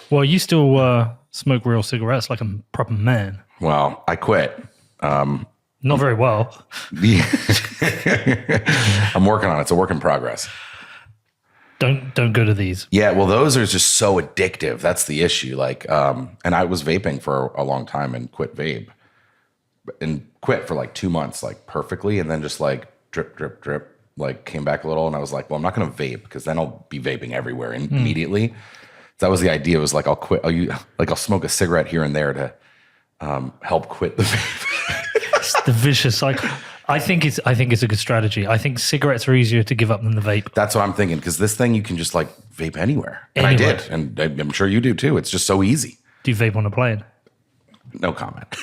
Well, you still smoke real cigarettes like a proper man. Well, I quit. Not very well. I'm working on it. It's a work in progress. Don't go to these. Yeah, well, those are just so addictive. That's the issue. Like, and I was vaping for a long time and quit vape. And quit for like 2 months, like perfectly. And then just like drip, drip, drip, like came back a little. And I was like, well, I'm not going to vape because then I'll be vaping everywhere immediately. So that was the idea, was like, I'll quit. I'll smoke a cigarette here and there to help quit the vape. It's the vicious cycle. I think it's a good strategy. I think cigarettes are easier to give up than the vape. That's what I'm thinking, because this thing you can just like vape anywhere. And I did. And I'm sure you do too. It's just so easy. Do you vape on a plane? No comment.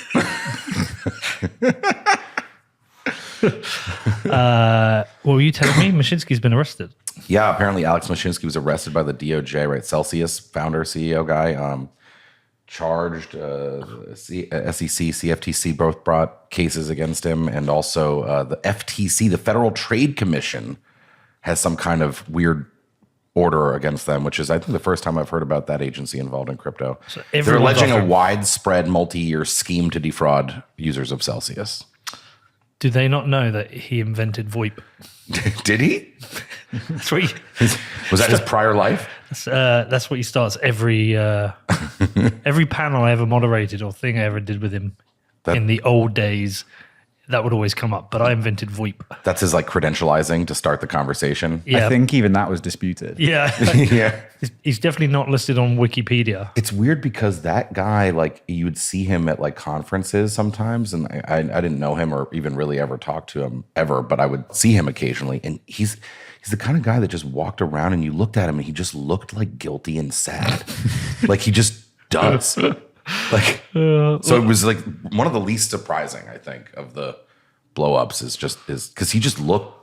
What were you telling me? Mashinsky's been arrested. Yeah, apparently Alex Mashinsky was arrested by the DOJ, right? Celsius founder, CEO guy, charged. SEC, CFTC both brought cases against him, and also the FTC, the Federal Trade Commission, has some kind of weird order against them, which is, I think, the first time I've heard about that agency involved in crypto. So they're alleging a widespread multi-year scheme to defraud users of Celsius. Do they not know that he invented VoIP? Did he? That's what was that his prior life? That's what he starts every panel I ever moderated or thing I ever did with him in the old days. That would always come up, but I invented VoIP. That's his like credentializing to start the conversation. Yeah. I think even that was disputed. Yeah. Yeah. He's definitely not listed on Wikipedia. It's weird because that guy, like, you would see him at like conferences sometimes, and I didn't know him or even really ever talk to him ever, but I would see him occasionally, and he's the kind of guy that just walked around and you looked at him and he just looked like guilty and sad. Like he just does. Like, so it was like one of the least surprising, I think, of the blow ups is because he just looked,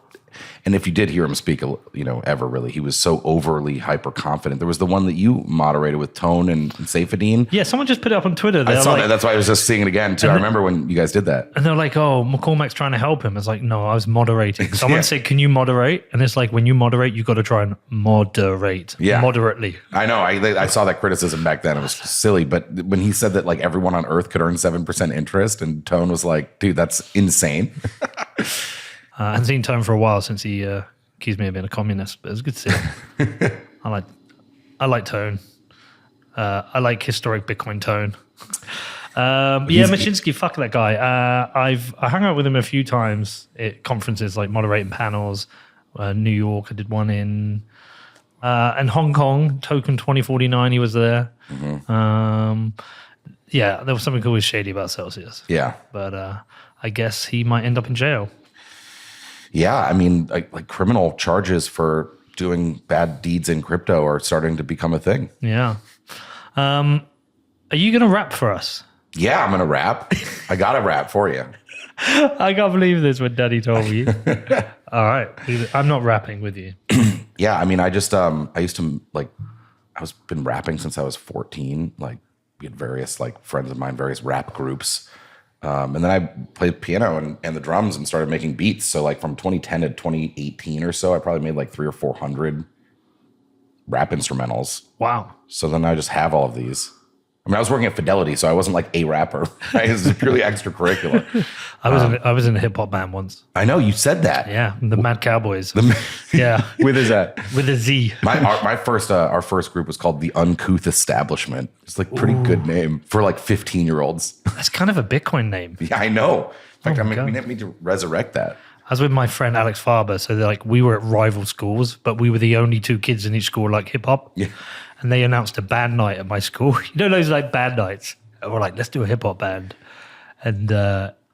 and if you did hear him speak, ever really, he was so overly hyper confident. There was the one that you moderated with Tone and Saifedean. Yeah, someone just put it up on Twitter. I saw that. That's why I was just seeing it again too. I remember when you guys did that. And they're like, "Oh, McCormack's trying to help him." It's like, no, I was moderating. Someone said, "Can you moderate?" And it's like, when you moderate, you got to try and moderate moderately. I know. I saw that criticism back then. It was silly, but when he said that like everyone on Earth could earn 7% interest, and Tone was like, "Dude, that's insane." I haven't seen Tone for a while since he accused me of being a communist, but it was good to see him. I like Tone. I like historic Bitcoin Tone. Mashinsky, fuck that guy. I hung out with him a few times at conferences, like moderating panels. New York, I did one in and Hong Kong, Token 2049. He was there. Mm-hmm. There was something always shady about Celsius. Yeah, but I guess he might end up in jail. Yeah, I mean, like criminal charges for doing bad deeds in crypto are starting to become a thing. Yeah. Are you going to rap for us? Yeah, I'm going to rap. I got to rap for you. I can't believe this when Daddy told me. All right. I'm not rapping with you. Yeah, I mean, I used to like, been rapping since I was 14. Like, we had various like friends of mine, various rap groups. And then I played piano and the drums and started making beats. So like from 2010 to 2018 or so, I probably made like 300 or 400 rap instrumentals. Wow. So then I just have all of these. I mean, I was working at Fidelity, so I wasn't like a rapper. It was purely extracurrilar. I was in a hip hop band once. I know, you said that. Yeah, the Mad Cowboys. Yeah, with a Z. With a Z. Our first group was called the Uncouth Establishment. It's like pretty good name for like 15-year-olds. That's kind of a Bitcoin name. Yeah, I know. In fact, we need to resurrect that. I was with my friend Alex Farber, so we were at rival schools, but we were the only two kids in each school like hip hop. Yeah. And they announced a band night at my school. You know those like band nights? And we're like, let's do a hip hop band. And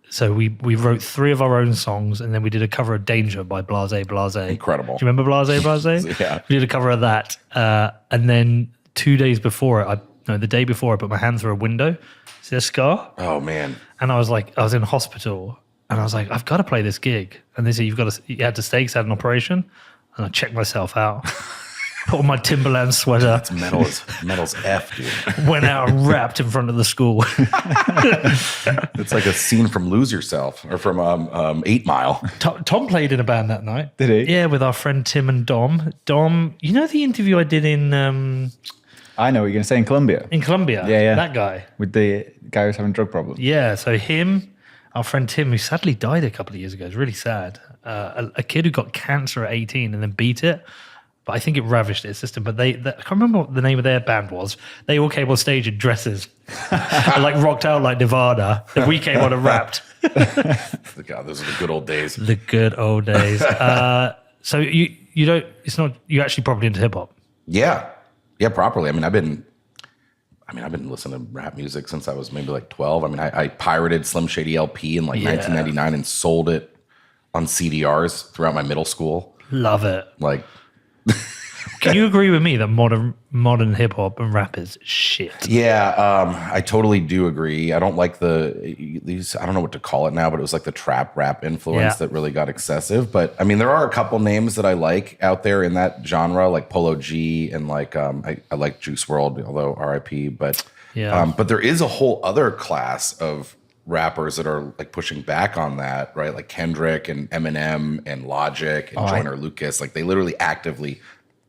so we wrote 3 of our own songs, and then we did a cover of Danger by Blase Blase. Incredible. Do you remember Blase Blase? Yeah. We did a cover of that. And then 2 days before it, the day before, I put my hand through a window. See a scar? Oh, man. And I was in hospital, and I was like, I've got to play this gig. And they said, you had to stay because I had an operation. And I checked myself out. Put on my Timberland sweater. It's metal's F, dude. Went out and rapped in front of the school. It's like a scene from Lose Yourself or from 8 Mile. Tom played in a band that night. Did he? Yeah, with our friend Tim and Dom. Dom, you know the interview I did in I know what you're going to say in Colombia. Yeah. That guy. With the guy who's having drug problems. Yeah, so him, our friend Tim, who sadly died a couple of years ago, it's really sad. A kid who got cancer at 18 and then beat it. But I think it ravished his system. But I can't remember what the name of their band was. They all came on stage in dresses, and like rocked out like Nirvana. And we came on and rapped. God, those are the good old days. The good old days. So you don't. It's not. You actually probably into hip hop. Yeah, properly. I mean, I've been listening to rap music since I was maybe like 12. I mean, I pirated Slim Shady LP in like 1999 and sold it on CDRs throughout my middle school. Love it. Like, can you agree with me that modern hip hop and rap is shit? yeah, I totally do agree. I don't like these. I don't know what to call it now, but it was like the trap rap influence that really got excessive. But I mean, there are a couple names that I like out there in that genre, like Polo G and like I like Juice WRLD, although R.I.P. But but there is a whole other class of rappers that are like pushing back on that, right? Like Kendrick and Eminem and Logic and Joyner Lucas. Like they literally actively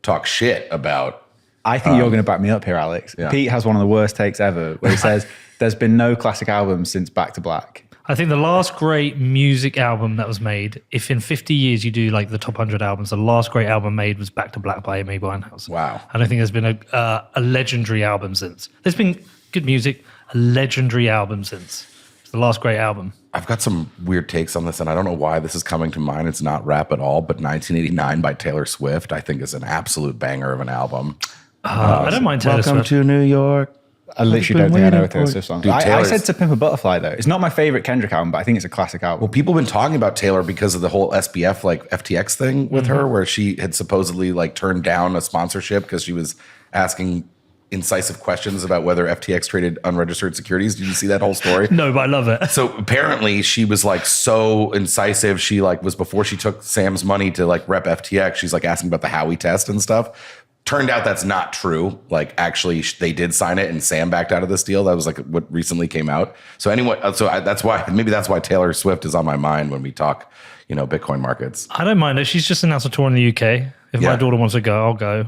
talk shit about. I think you're going to back me up here, Alex. Yeah. Pete has one of the worst takes ever where he says there's been no classic album since Back to Black. I think the last great music album that was made, if in 50 years you do like the top 100 albums, the last great album made was Back to Black by Amy Winehouse. Wow. I don't think there's been a legendary album since. There's been good music, a legendary album since. It's the last great album. I've got some weird takes on this, and I don't know why this is coming to mind. It's not rap at all, but 1989 by Taylor Swift, I think is an absolute banger of an album. I don't mind Taylor Welcome Swift. to New York. I literally don't think I know a Taylor Swift song. Dude, I said To Pimp a Butterfly, though. It's not my favorite Kendrick album, but I think it's a classic album. Well, people have been talking about Taylor because of the whole SBF, like FTX thing with her, where she had supposedly like turned down a sponsorship because she was asking incisive questions about whether FTX traded unregistered securities. Did you see that whole story? No, but I love it. So apparently she was like so incisive. She like was before she took Sam's money to like rep FTX. She's like asking about the Howey test and stuff. Turned out that's not true. Like actually they did sign it and Sam backed out of this deal. That was like what recently came out. So anyway, that's why Taylor Swift is on my mind when we talk, Bitcoin markets. I don't mind it. She's just announced a tour in the UK. If my daughter wants to go, I'll go.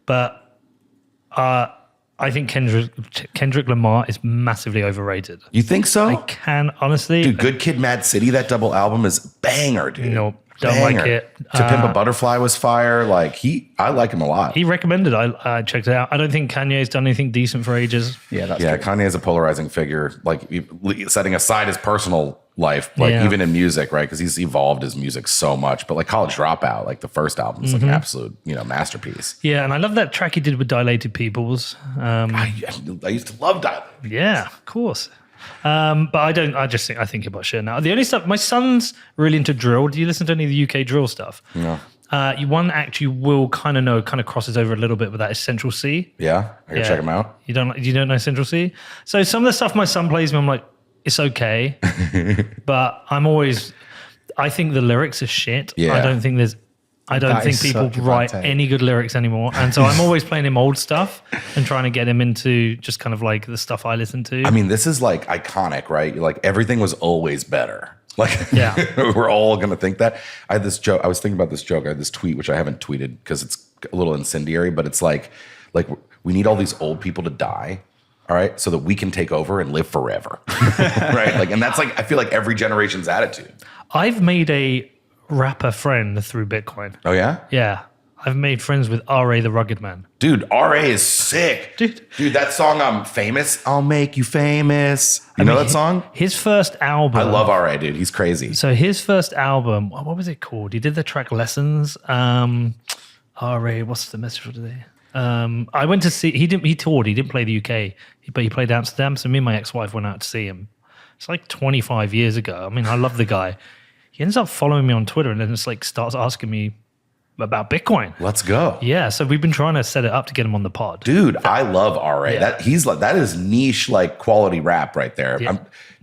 But I think Kendrick Lamar is massively overrated. You think so? I can, honestly. Dude, Good Kid, Mad City, that double album is banger, dude. No, don't Banger. like it. To Pimp a Butterfly was fire. Like I like him a lot. He recommended I checked it out. I don't think Kanye's done anything decent for ages. Yeah, that's Yeah, true. Kanye is a polarizing figure. Like setting aside his personal life, like even in music, right? Because he's evolved his music so much. But like College Dropout, like the first album is like an absolute, masterpiece. Yeah, and I love that track he did with Dilated Peoples. I used to love that. Yeah, of course. But I don't. I think about shit now. The only stuff. My son's really into drill. Do you listen to any of the UK drill stuff? No. One act you will kind of know kind of crosses over a little bit with that is Central C. Yeah, I gotta check him out. You don't know Central C? So some of the stuff my son plays me, I'm like, it's okay, but I think the lyrics are shit. Yeah. I don't think people write any good lyrics anymore. And so I'm always playing him old stuff and trying to get him into just kind of like the stuff I listen to. I mean, this is like iconic, right? Like everything was always better. Like, yeah, we're all going to think that. I had this joke. I was thinking about this joke. I had this tweet, which I haven't tweeted because it's a little incendiary, but it's like we need all these old people to die. All right. So that we can take over and live forever. Right. Like, and that's like, I feel like every generation's attitude. I've made a rapper friend through Bitcoin. Oh yeah? Yeah. I've made friends with R.A. the Rugged Man. Dude, R.A. is sick. Dude, that song, Famous, I'll Make You Famous. You know that song? His first album. I love R.A., dude. He's crazy. So his first album, what was it called? He did the track Lessons. R.A., what's the message for today? I went to see, he toured, he didn't play the UK, but he played Amsterdam. So me and my ex-wife went out to see him. It's like 25 years ago. I mean, I love the guy. He ends up following me on Twitter and then just like starts asking me about Bitcoin. Let's go. Yeah, so we've been trying to set it up to get him on the pod. Dude, I love R.A. Yeah. That is niche like quality rap right there. Yeah.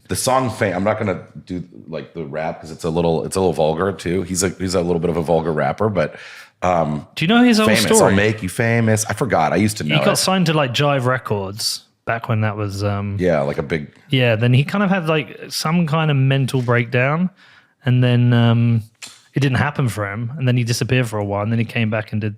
The song I'm not gonna do like the rap because it's a little vulgar too. He's a little bit of a vulgar rapper, but Do you know his old Famous, story? I'll make you famous. I forgot. I used to know He got it. signed to like Jive Records back when that was. Yeah, like a big. Yeah, then he kind of had like some kind of mental breakdown, and then it didn't happen for him, and then he disappeared for a while, and then he came back and did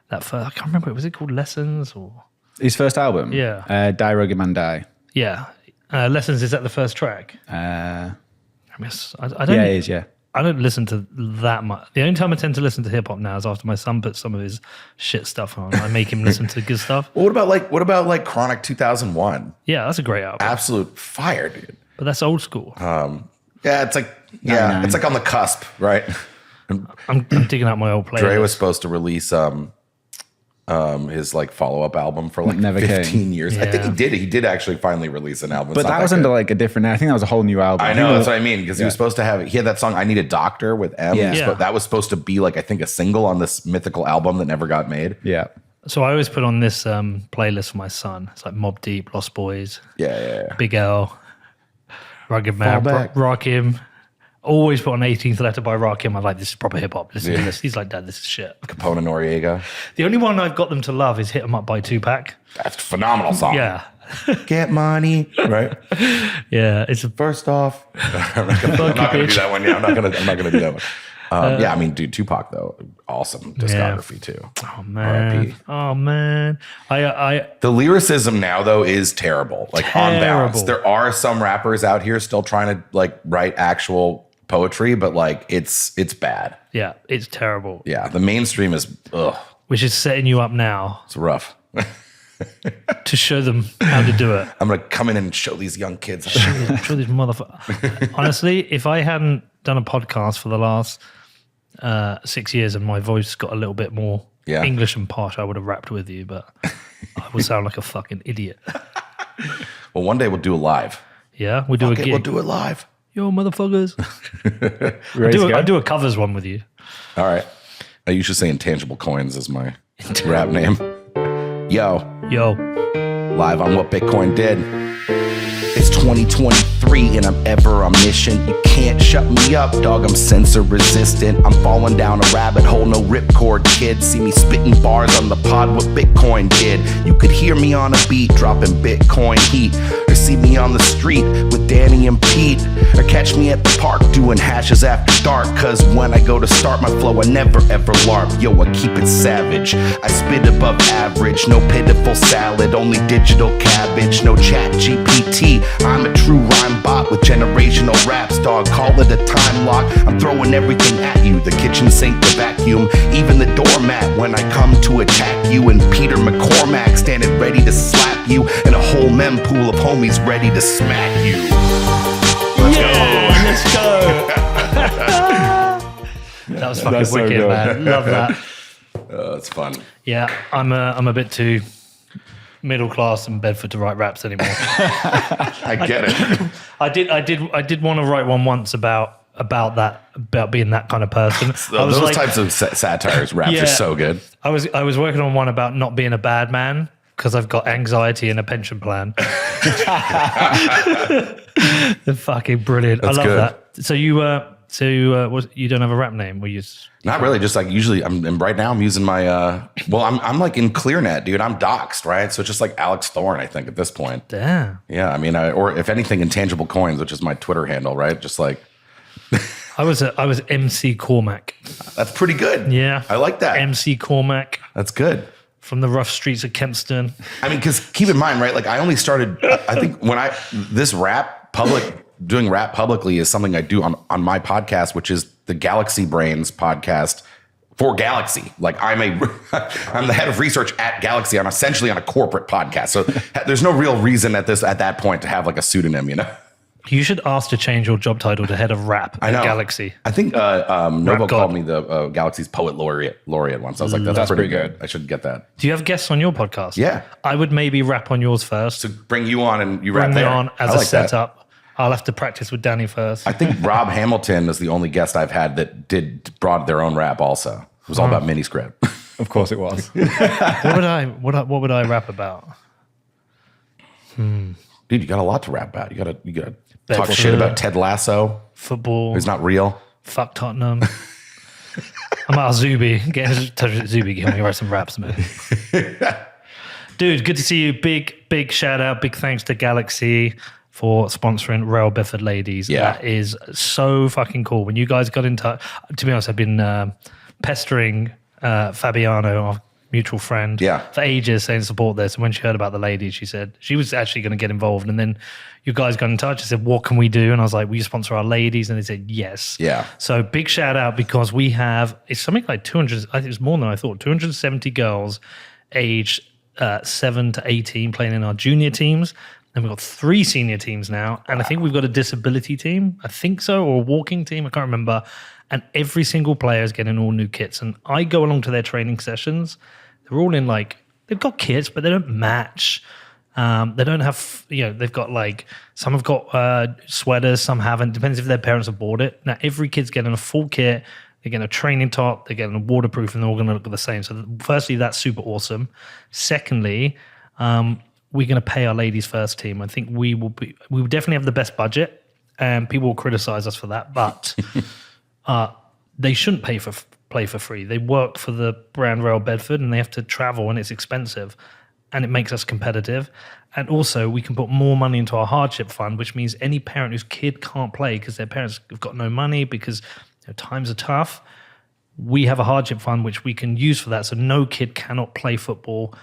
that. I can't remember. Was it called Lessons or? His first album? Yeah. Die Rugged Man Die. Yeah, Lessons, is that the first track? Uh, I guess I don't. yeah, it is, yeah. I don't listen to that much. The only time I tend to listen to hip hop now is after my son puts some of his shit stuff on. I make him listen to good stuff. Well, what about like Chronic 2001? Yeah, that's a great album. Absolute fire, dude. But that's old school. Yeah, it's like it's like on the cusp, right? I'm digging out my old playlist. Dre was supposed to release his like follow-up album for like Never 15 came. years. I think he did. He did actually finally release an album. But It's not that was good. under like a different. I think that was a whole new album. I know, that's what I mean, because he was supposed to have. He had that song "I Need a Doctor" with M. Yeah. Yeah. That was supposed to be like I think a single on this mythical album that never got made. Yeah. So I always put on this playlist for my son. It's like Mobb Deep, Lost Boys, Yeah. Big L, Rugged Man, back. Rakim. Always put on 18th Letter by Rakim. I'm like, this is proper hip hop. Listen to Yeah. this. He's like, Dad, this is shit. Capone and Noriega. The only one I've got them to love is Hit 'Em Up by Tupac. That's a phenomenal song. Yeah. Get money, right? Yeah. It's a First off, I'm not gonna do that one. Yeah, I'm not gonna do that one. Yeah, I mean, dude, Tupac though, awesome discography too. Oh man. R.I.P. Oh man. I The lyricism now though is terrible. Like on balance, Terrible. there are some rappers out here still trying to like write actual poetry, but like it's bad. yeah, it's terrible. Yeah, the mainstream is Which is setting you up now it's rough. to show them how to do it. I'm gonna come in and show these young kids. Show these motherfuckers. Honestly, if I hadn't done a podcast for the last 6 years and my voice got a little bit more Yeah. English and posh, I would have rapped with you, but I would sound like a fucking idiot. Well, one day we'll do a live. Yeah, we do a Okay, gig. we'll do it live. Yo, motherfuckers. Ready to go? I do a covers one with you. All right. You should say Intangible Coins is my rap name. Yo, Yo, live on What Bitcoin Did. It's 2023 and I'm ever on mission. You can't shut me up, dog. I'm censor resistant. I'm falling down a rabbit hole, no ripcord, kid. See me spitting bars on the pod, what Bitcoin did. You could hear me on a beat, dropping Bitcoin heat. Or see me on the street with Danny and Pete. Or catch me at the park doing hashes after dark. Cause when I go to start my flow, I never ever LARP. Yo, I keep it savage. I spit above average, no pitiful salad, only digital cabbage, no chat GPT. I'm a true rhyme bot with generational raps, dog. Call it a time lock. I'm throwing everything at you. The kitchen sink, the vacuum, even the doormat when I come to attack you. And Peter McCormack standing ready to slap you. And a whole mem pool of homies ready to smack you. let's go. That was fucking That's so wicked, good. man. Love that. It's fun. Yeah, I'm a bit too middle class in Bedford to write raps anymore. I get it. I did want to write one once about being that kind of person. I was Those like, types of satires, raps Yeah. are so good. I was working on one about not being a bad man because I've got anxiety and a pension plan. They're fucking brilliant. That's I love good. that. So you you don't have a rap name? We use Not really. Just like usually, and right now I'm using my. I'm like in ClearNet, dude. I'm doxxed, right? So it's just like Alex Thorn, I think, at this point. damn. Yeah, I mean, or if anything, Intangible Coins, which is my Twitter handle, right? Just like I was MC Cormac. that's pretty good. Yeah, I like that. MC Cormac That's good. from the rough streets of Kempston. I mean, because keep in mind, right? Like I only started. I think when doing rap publicly is something I do on my podcast, which is the Galaxy Brains podcast for Galaxy. Like I'm the head of research at Galaxy. I'm essentially on a corporate podcast. So there's no real reason at that point to have like a pseudonym, you know? You should ask to change your job title to head of rap I at know. Galaxy. I think Novo God. called me the Galaxy's poet laureate once. I was like, that's pretty good. I should get that. Do you have guests on your podcast? Yeah. I would maybe rap on yours first. To bring you on and you rap Bring me there. on as I a like that. setup. I'll have to practice with Danny first. I think Rob Hamilton is the only guest I've had that brought their own rap also. It was all about mini script. Of course it was. what would I rap about? Dude, you got a lot to rap about. You got to talk Bedford. shit about Ted Lasso. Football. He's not real. Fuck Tottenham. I'm at Zuby. Get in touch with Zuby. Can we write some raps, man? Dude, good to see you. Big shout out. Big thanks to Galaxy for sponsoring Royal Bedford Ladies. Yeah. That is so fucking cool. When you guys got in touch, to be honest, I've been pestering Fabiano, our mutual friend, for ages saying support this. And when she heard about the ladies, she said she was actually going to get involved. And then you guys got in touch and said, what can we do? And I was like, will you sponsor our ladies? And they said, yes. Yeah. So big shout out, because we have, it's something like 200, I think it's more than I thought, 270 girls aged 7 to 18 playing in our junior teams. And we've got 3 senior teams now. And I think we've got a disability team. I think so, or a walking team. I can't remember. And every single player is getting all new kits. And I go along to their training sessions. They're all in they've got kits, but they don't match. They don't have, they've got some have got sweaters, some haven't. Depends if their parents have bought it. Now, every kid's getting a full kit. They're getting a training top. They're getting a waterproof, and they're all going to look the same. So firstly, that's super awesome. Secondly, we're going to pay our ladies first team. I think we will definitely have the best budget, and people will criticize us for that, but they shouldn't play for free. They work for the brand Royal Bedford, and they have to travel, and it's expensive, and it makes us competitive. And also, we can put more money into our hardship fund, which means any parent whose kid can't play because their parents have got no money because times are tough, we have a hardship fund which we can use for that. So no kid cannot play football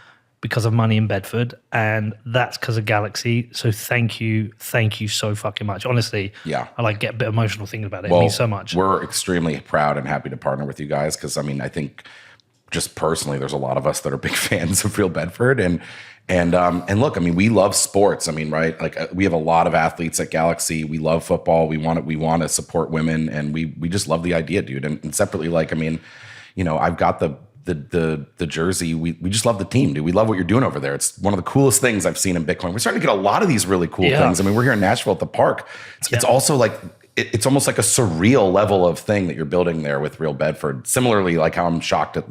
because of money in Bedford, and that's because of Galaxy. So thank you so fucking much. Honestly, I get a bit emotional thinking about it. It means so much. We're extremely proud and happy to partner with you guys because, I think just personally, there's a lot of us that are big fans of Real Bedford, and look, we love sports. Right? We have a lot of athletes at Galaxy. We love football. We want to support women, and we just love the idea, dude. And separately, I've got the jersey. We just love the team, dude. We love what you're doing over there. It's one of the coolest things I've seen in Bitcoin. We're starting to get a lot of these really cool things. We're here in Nashville at the park. It's also it's almost like a surreal level of thing that you're building there with Real Bedford. Similarly, how I'm shocked at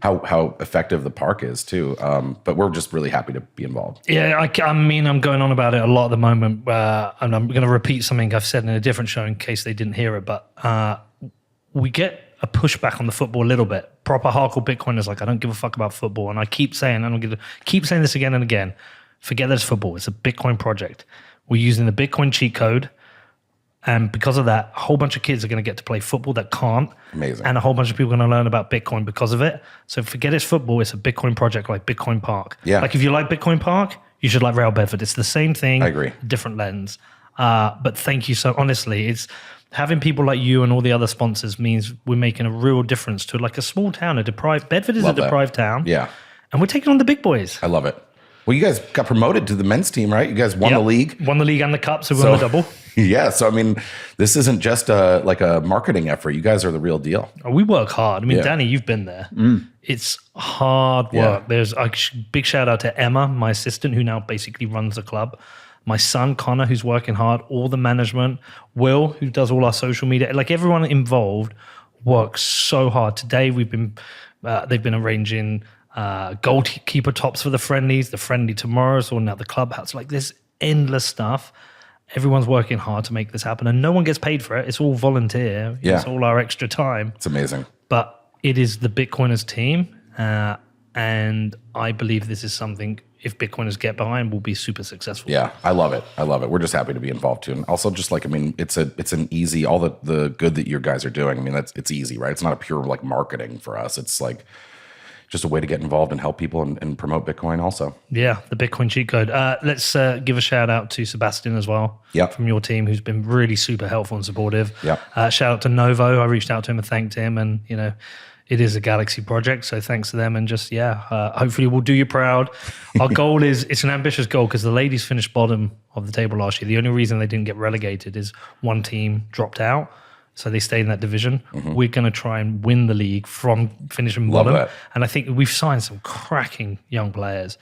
how effective the park is too. But we're just really happy to be involved. Yeah, I'm going on about it a lot at the moment, and I'm going to repeat something I've said in a different show in case they didn't hear it. But we get a pushback on the football a little bit. Proper hardcore Bitcoiners I don't give a fuck about football, and I keep saying this again and again. Forget that it's football. It's a Bitcoin project. We're using the Bitcoin cheat code. And because of that, a whole bunch of kids are going to get to play football that can't. Amazing. And a whole bunch of people are going to learn about Bitcoin because of it. So forget it's football. It's a Bitcoin project like Bitcoin Park. Yeah. If you like Bitcoin Park, you should like Rail Bedford. It's the same thing. I agree. Different lens. But thank you so honestly. It's having people like you and all the other sponsors means we're making a real difference to a small town, Bedford is a deprived town. Yeah. And we're taking on the big boys. I love it. Well, you guys got promoted to the men's team, right? You guys won the league. Won the league and the cup, so we won the double. Yeah, so this isn't just a marketing effort. You guys are the real deal. We work hard. Danny, you've been there. It's hard work. Yeah. There's a big shout out to Emma, my assistant, who now basically runs the club. My son, Connor, who's working hard, all the management. Will, who does all our social media. Everyone involved works so hard. Today, they've been arranging goalkeeper tops for the friendlies, the friendly tomorrow, sorting out the clubhouse. There's endless stuff. Everyone's working hard to make this happen, and no one gets paid for it. It's all volunteer. Yeah. It's all our extra time. It's amazing. But it is the Bitcoiners team, and I believe this is something, if Bitcoiners get behind, will be super successful. Yeah, I love it. We're just happy to be involved too. And also just it's an easy, all the good that you guys are doing. It's easy, right? It's not a pure marketing for us. It's just a way to get involved and help people and promote Bitcoin also. Yeah, the Bitcoin cheat code. Let's give a shout out to Sebastian as well from your team, who's been really super helpful and supportive. Shout out to Novo. I reached out to him and thanked him, and it is a Galaxy project, so thanks to them. And just hopefully we'll do you proud. Our goal it's an ambitious goal because the ladies finished bottom of the table last year. The only reason they didn't get relegated is one team dropped out. So they stayed in that division. Mm-hmm. We're going to try and win the league from finishing bottom. That. And I think we've signed some cracking young players.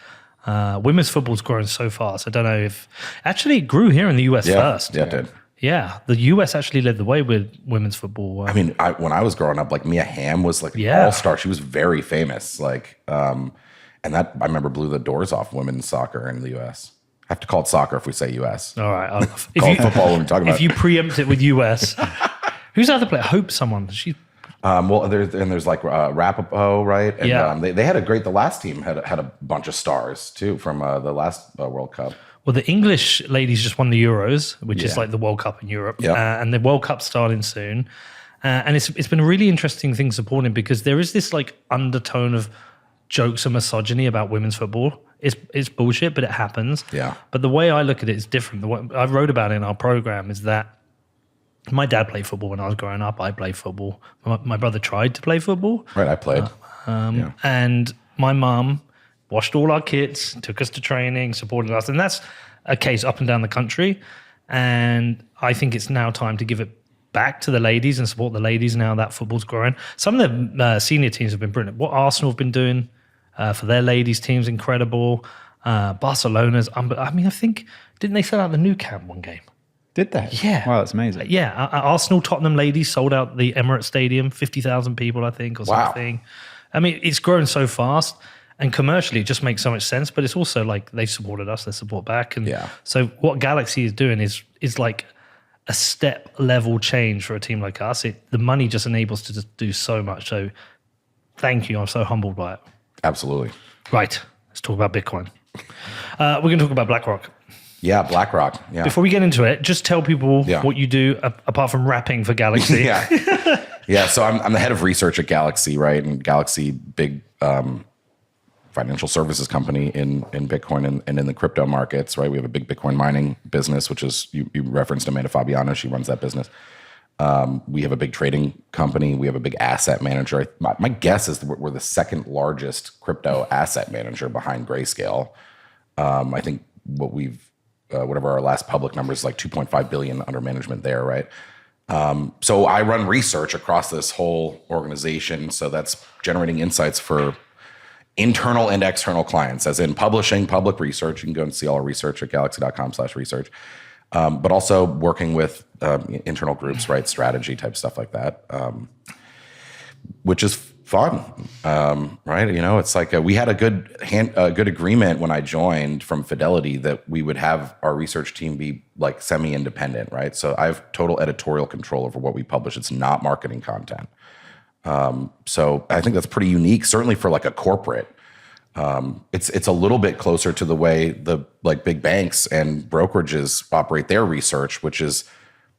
Women's football's growing so fast. I don't know if... Actually, it grew here in the US first. Yeah, it did. Yeah, the US actually led the way with women's football. When I was growing up, Mia Hamm was an all-star. She was very famous. And that, I remember, blew the doors off women's soccer in the US. I have to call it soccer if we say US. All right. Call it football when we talk about it. If you preempt it with US... Who's the other player? Hope someone. Well, there's like Rapapo, right? And Yeah. they had the last team had a bunch of stars too from the last World Cup. Well, the English ladies just won the Euros, which is Yeah. like the World Cup in Europe, Yep. And the World Cup's starting soon. And it's been a really interesting thing supporting because there is this like undertone of jokes and misogyny about women's football. It's bullshit, but it happens. Yeah. But the way I look at it is different. The way I wrote about it in our program is that my dad played football when I was growing up. I played football. My brother tried to play football. Right, I played. And my mum washed all our kits, took us to training, supported us. And that's a case up and down the country. And I think it's now time to give it back to the ladies and support the ladies now that football's growing. Some of the senior teams have been brilliant. What Arsenal have been doing for their ladies team's incredible. Barcelona's, I think, didn't they sell out the new camp one game? Did they? Yeah. Wow, that's amazing. Yeah, Arsenal Tottenham ladies sold out the Emirates Stadium, 50,000 people, I think, or Wow. something. I mean, it's growing so fast, and commercially, it just makes so much sense. But it's also like they've supported us, they support back, and Yeah. so what Galaxy is doing is like a step level change for a team like us. The money just enables to just do so much. So, thank you. I'm so humbled by it. Absolutely. Right, let's talk about Bitcoin. We're going to talk about BlackRock. Yeah, BlackRock. Yeah. Before we get into it, just tell people Yeah. what you do apart from rapping for Galaxy. Yeah. Yeah. So I'm the head of research at Galaxy, right? And Galaxy, big financial services company in Bitcoin and in the crypto markets, right? We have a big Bitcoin mining business, which is, you referenced Amanda Fabiano, she runs that business. We have a big trading company. We have a big asset manager. My guess is we're the second largest crypto asset manager behind Grayscale. I think whatever our last public number is, like 2.5 billion under management there, right? So I run research across this whole organization. So that's generating insights for internal and external clients, as in publishing public research. You can go and see all our research at galaxy.com/research. But also working with internal groups, right? Strategy type stuff like that, which is fun, right? You know, it's like we had a good agreement when I joined from Fidelity that we would have our research team be like semi-independent, right? So I have total editorial control over what we publish. It's not marketing content. So I think that's pretty unique, certainly for like a corporate. It's a little bit closer to the way the like big banks and brokerages operate their research, which is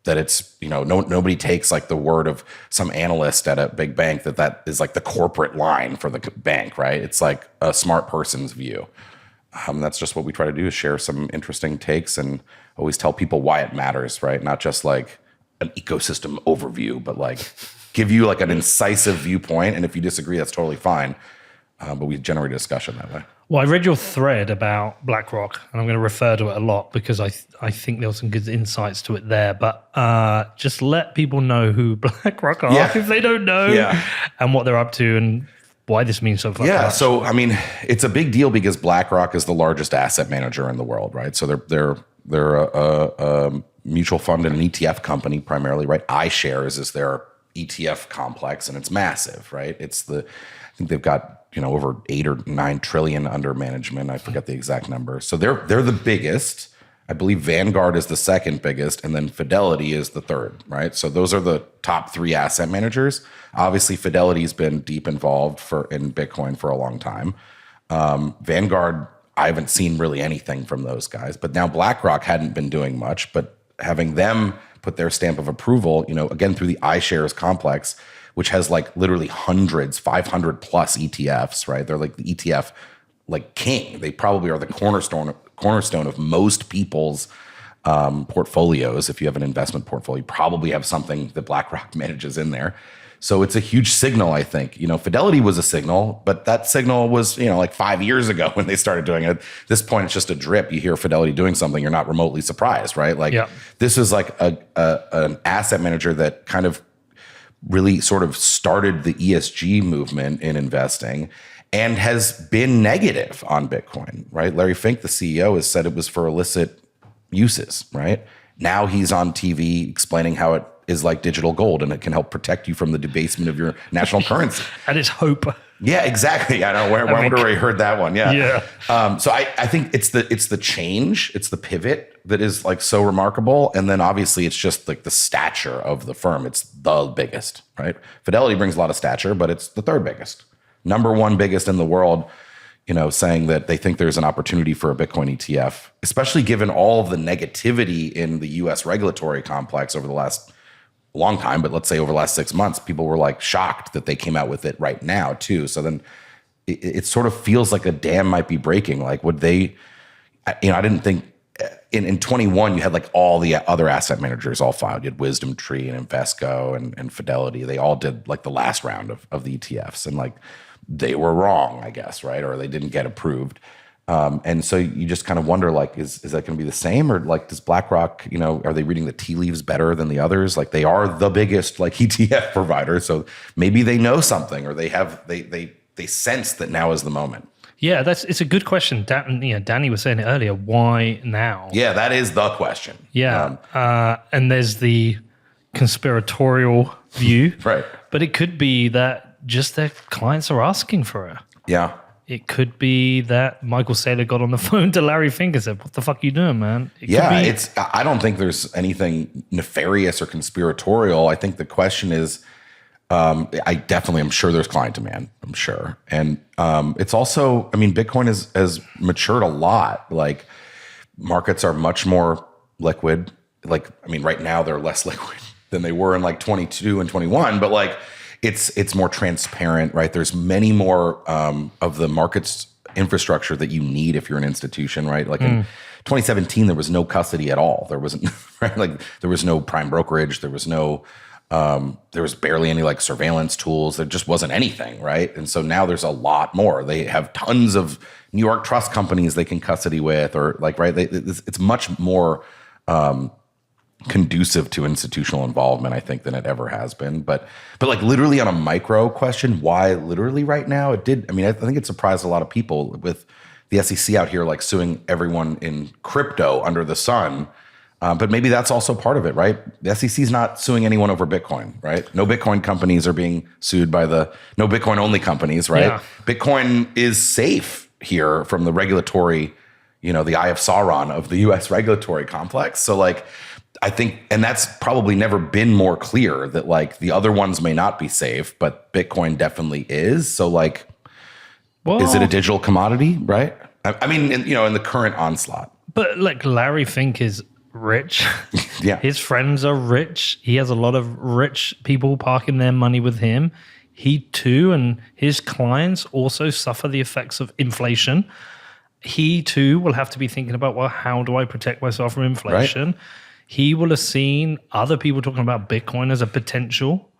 that it's, you know, nobody takes like the word of some analyst at a big bank that is like the corporate line for the bank, right? It's like a smart person's view. That's just what we try to do, is share some interesting takes and always tell people why it matters, right? Not just like an ecosystem overview, but like give you like an incisive viewpoint. And if you disagree, that's totally fine. But we generate a discussion that way. Well, I read your thread about BlackRock, and I'm going to refer to it a lot because I think there were some good insights to it there. But just let people know who BlackRock are if they don't know, and what they're up to and why this means so much. Yeah, so I mean, it's a big deal because BlackRock is the largest asset manager in the world, right? So they're a mutual fund and an ETF company primarily, right? iShares is their ETF complex, and it's massive, right? I think they've got, you know, over 8 or 9 trillion under management. I forget the exact number. So they're the biggest. I believe Vanguard is the second biggest, and then Fidelity is the third, right? So those are the top 3 asset managers. Obviously, Fidelity's been deep involved in Bitcoin for a long time. Vanguard, I haven't seen really anything from those guys, but now BlackRock hadn't been doing much, but having them put their stamp of approval, you know, again, through the iShares complex, which has like literally hundreds, 500 plus ETFs, right? They're like the ETF like king. They probably are the cornerstone of most people's portfolios. If you have an investment portfolio, you probably have something that BlackRock manages in there. So it's a huge signal, I think. You know, Fidelity was a signal, but that signal was, you know, like 5 years ago when they started doing it. At this point, it's just a drip. You hear Fidelity doing something, you're not remotely surprised, right? Like this is like an asset manager that kind of really sort of started the ESG movement in investing and has been negative on Bitcoin, right? Larry Fink, the CEO, has said it was for illicit uses, right? Now he's on TV explaining how it is like digital gold and it can help protect you from the debasement of your national currency. And it's hope. Yeah, exactly. I know. I wonder where he heard that one. Yeah. So I think it's the change, it's the pivot that is like so remarkable. And then obviously it's just like the stature of the firm. It's the biggest, right? Fidelity brings a lot of stature, but it's the third biggest, number one biggest in the world, saying that they think there's an opportunity for a Bitcoin ETF, especially given all of the negativity in the US regulatory complex over the last long time, but let's say over the last 6 months, people were like shocked that they came out with it right now too. So then it sort of feels like a dam might be breaking. Like would they, I didn't think in 21, you had like all the other asset managers all filed. You had Wisdom Tree and Invesco and Fidelity. They all did like the last round of the ETFs, and like they were wrong, I guess, right? Or they didn't get approved. And so you just kind of wonder, like, is that going to be the same, or like does BlackRock, are they reading the tea leaves better than the others? Like they are the biggest like ETF provider, so maybe they know something, or they sense that now is the moment. Yeah, it's a good question. Danny was saying it earlier. Why now? Yeah, that is the question. Yeah, and there's the conspiratorial view, right? But it could be that just their clients are asking for it. Yeah. It could be that Michael Saylor got on the phone to Larry Fink and said, "What the fuck are you doing, man?" I don't think there's anything nefarious or conspiratorial. I think the question is, I'm sure there's client demand. I'm sure. And it's also, Bitcoin has matured a lot. Like markets are much more liquid. Like, right now they're less liquid than they were in like 22 and 21, but like, it's more transparent, right? There's many more of the market's infrastructure that you need if you're an institution, right? Like in 2017, there was no custody at all. There wasn't, right? Like there was no prime brokerage. There was barely any like surveillance tools. There just wasn't anything, right? And so now there's a lot more. They have tons of New York trust companies they can custody with, or like, right? It's much more conducive to institutional involvement, I think, than it ever has been. But like literally on a micro question, why literally right now? I think it surprised a lot of people with the SEC out here like suing everyone in crypto under the sun. But maybe that's also part of it, right? The SEC is not suing anyone over Bitcoin, right? No Bitcoin companies are being sued by no Bitcoin only companies, right? Yeah. Bitcoin is safe here from the regulatory, the Eye of Sauron of the US regulatory complex. So like, I think, and that's probably never been more clear that like the other ones may not be safe, but Bitcoin definitely is. So like, is it a digital commodity, right? In the current onslaught. But like Larry Fink is rich. Yeah. His friends are rich. He has a lot of rich people parking their money with him. He too, and his clients also suffer the effects of inflation. He too will have to be thinking about, well, how do I protect myself from inflation? Right. He will have seen other people talking about Bitcoin as a potential.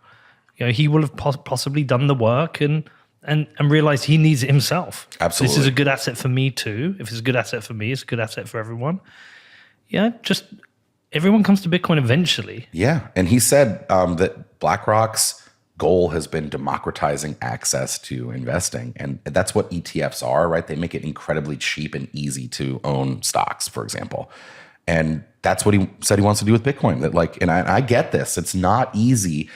He will have possibly done the work and realized he needs it himself. Absolutely. This is a good asset for me too. If it's a good asset for me, it's a good asset for everyone. Yeah, just everyone comes to Bitcoin eventually. Yeah, and he said that BlackRock's goal has been democratizing access to investing, and that's what ETFs are, right? They make it incredibly cheap and easy to own stocks, for example. And that's what he said he wants to do with Bitcoin. That like, and I get this. It's not easy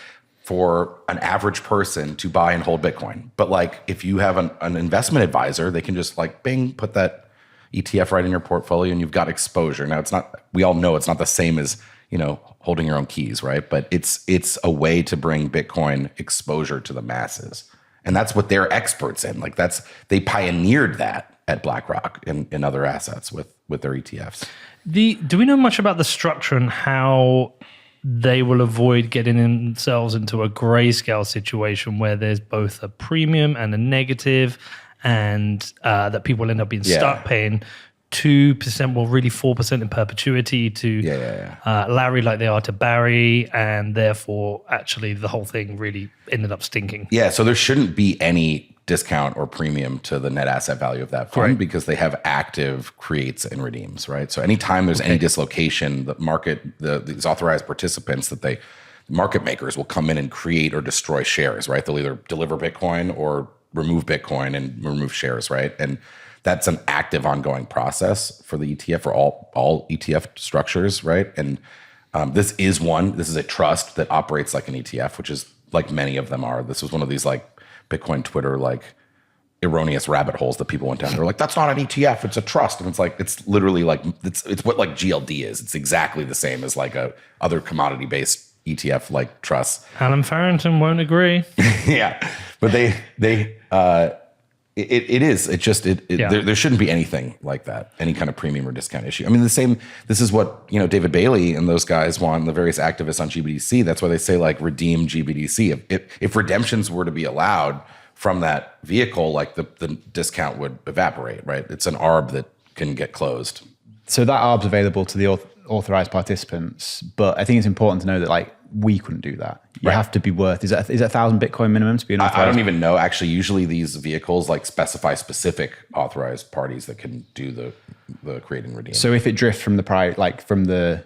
for an average person to buy and hold Bitcoin. But like, if you have an investment advisor, they can just like, bing, put that ETF right in your portfolio, and you've got exposure. Now, it's not. We all know it's not the same as holding your own keys, right? But it's a way to bring Bitcoin exposure to the masses, and that's what they're experts in. Like they pioneered that at BlackRock and other assets with their ETFs. Do we know much about the structure and how they will avoid getting themselves into a grayscale situation where there's both a premium and a negative, and that people end up being stuck paying 2%, well, really 4% in perpetuity to Larry, like they are to Barry, and therefore actually the whole thing really ended up stinking. Yeah, so there shouldn't be any discount or premium to the net asset value of that fund because they have active creates and redeems, right? So anytime there's any dislocation, the market, these authorized participants market makers will come in and create or destroy shares, right? They'll either deliver Bitcoin or remove Bitcoin and remove shares, right? And that's an active ongoing process for the ETF, for all ETF structures, right? And this is a trust that operates like an ETF, which is like many of them are. This was one of these like Bitcoin Twitter like erroneous rabbit holes that people went down. They're like, that's not an ETF, it's a trust. And it's like, it's literally like, it's what like GLD is. It's exactly the same as like a other commodity based ETF like trust. Alan Farrington won't agree. Yeah. But it is. It just there shouldn't be anything like that, any kind of premium or discount issue. I mean, this is what, David Bailey and those guys want, the various activists on GBDC. That's why they say like redeem GBDC. If redemptions were to be allowed from that vehicle, like the discount would evaporate, right? It's an ARB that can get closed. So that ARB's available to the authorized participants, but I think it's important to know that like we couldn't do that. You have to be worth, is that 1,000 Bitcoin minimum to be an authorized? I don't even know. Actually, usually these vehicles like specify specific authorized parties that can do the create and redeem. So if it drifts from the price, like from the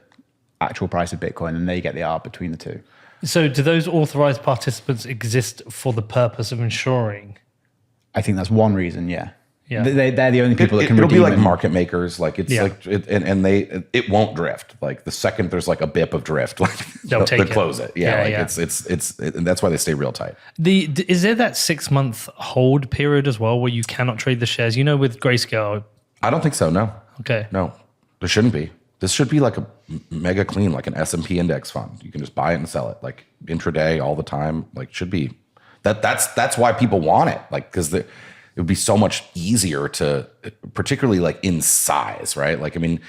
actual price of Bitcoin, then they get the ARB between the two. So do those authorized participants exist for the purpose of ensuring? I think that's one reason, yeah. Yeah. They're the only people that can redeem. It'll be like market makers, like it's like, it won't drift. Like the second there's like a bip of drift, like they'll close it. Yeah, it's and that's why they stay real tight. Is there that 6-month hold period as well where you cannot trade the shares? With Grayscale. I don't think so. No. Okay. No, there shouldn't be. This should be like a mega clean, like an S&P index fund. You can just buy it and sell it, like intraday all the time. Like should be. That's why people want it. Like because it would be so much easier to, particularly like in size, right? Like, I mean,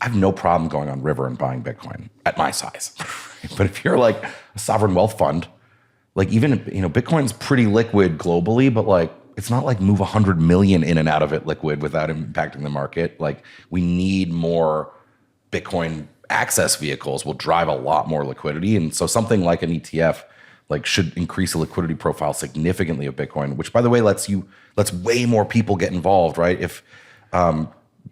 I have no problem going on River and buying Bitcoin at my size. But if you're like a sovereign wealth fund, like even, Bitcoin's pretty liquid globally, but like, it's not like move 100 million in and out of it liquid without impacting the market. Like we need more Bitcoin access vehicles will drive a lot more liquidity. And so something like an ETF like should increase the liquidity profile significantly of Bitcoin, which by the way, lets way more people get involved, right? If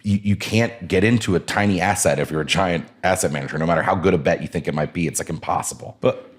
you can't get into a tiny asset if you're a giant asset manager, no matter how good a bet you think it might be, it's like impossible. But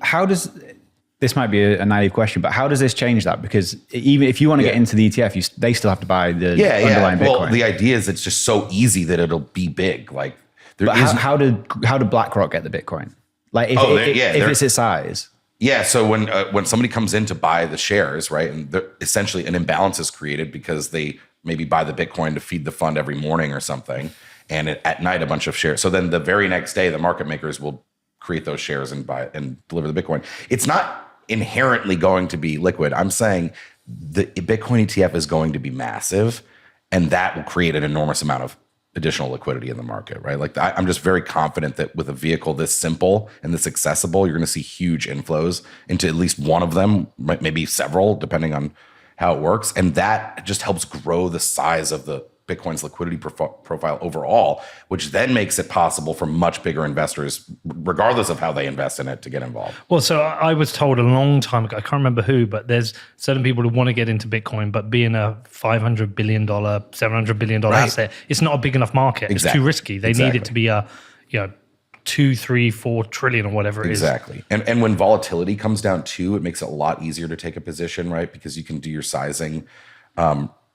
this might be a naive question, but how does this change that? Because even if you want to get into the ETF, they still have to buy the underlying Bitcoin. Well, the idea is it's just so easy that it'll be big. Like, how did BlackRock get the Bitcoin? Like, if it's its size. Yeah, so when somebody comes in to buy the shares, right, and essentially an imbalance is created because they maybe buy the Bitcoin to feed the fund every morning or something, and at night a bunch of shares. So then the very next day, the market makers will create those shares and buy and deliver the Bitcoin. It's not inherently going to be liquid. I'm saying the Bitcoin ETF is going to be massive, and that will create an enormous amount of additional liquidity in the market, right? Like I'm just very confident that with a vehicle this simple and this accessible, you're going to see huge inflows into at least one of them, maybe several, depending on how it works. And that just helps grow the size of the Bitcoin's liquidity profile overall, which then makes it possible for much bigger investors, regardless of how they invest in it, to get involved. Well, so I was told a long time ago, I can't remember who, but there's certain people who want to get into Bitcoin, but being a $500 billion, $700 billion asset, it's not a big enough market. Exactly. It's too risky. They need it to be a, 2, 3, 4 trillion or whatever it is. Exactly. And when volatility comes down too, it makes it a lot easier to take a position, right? Because you can do your sizing.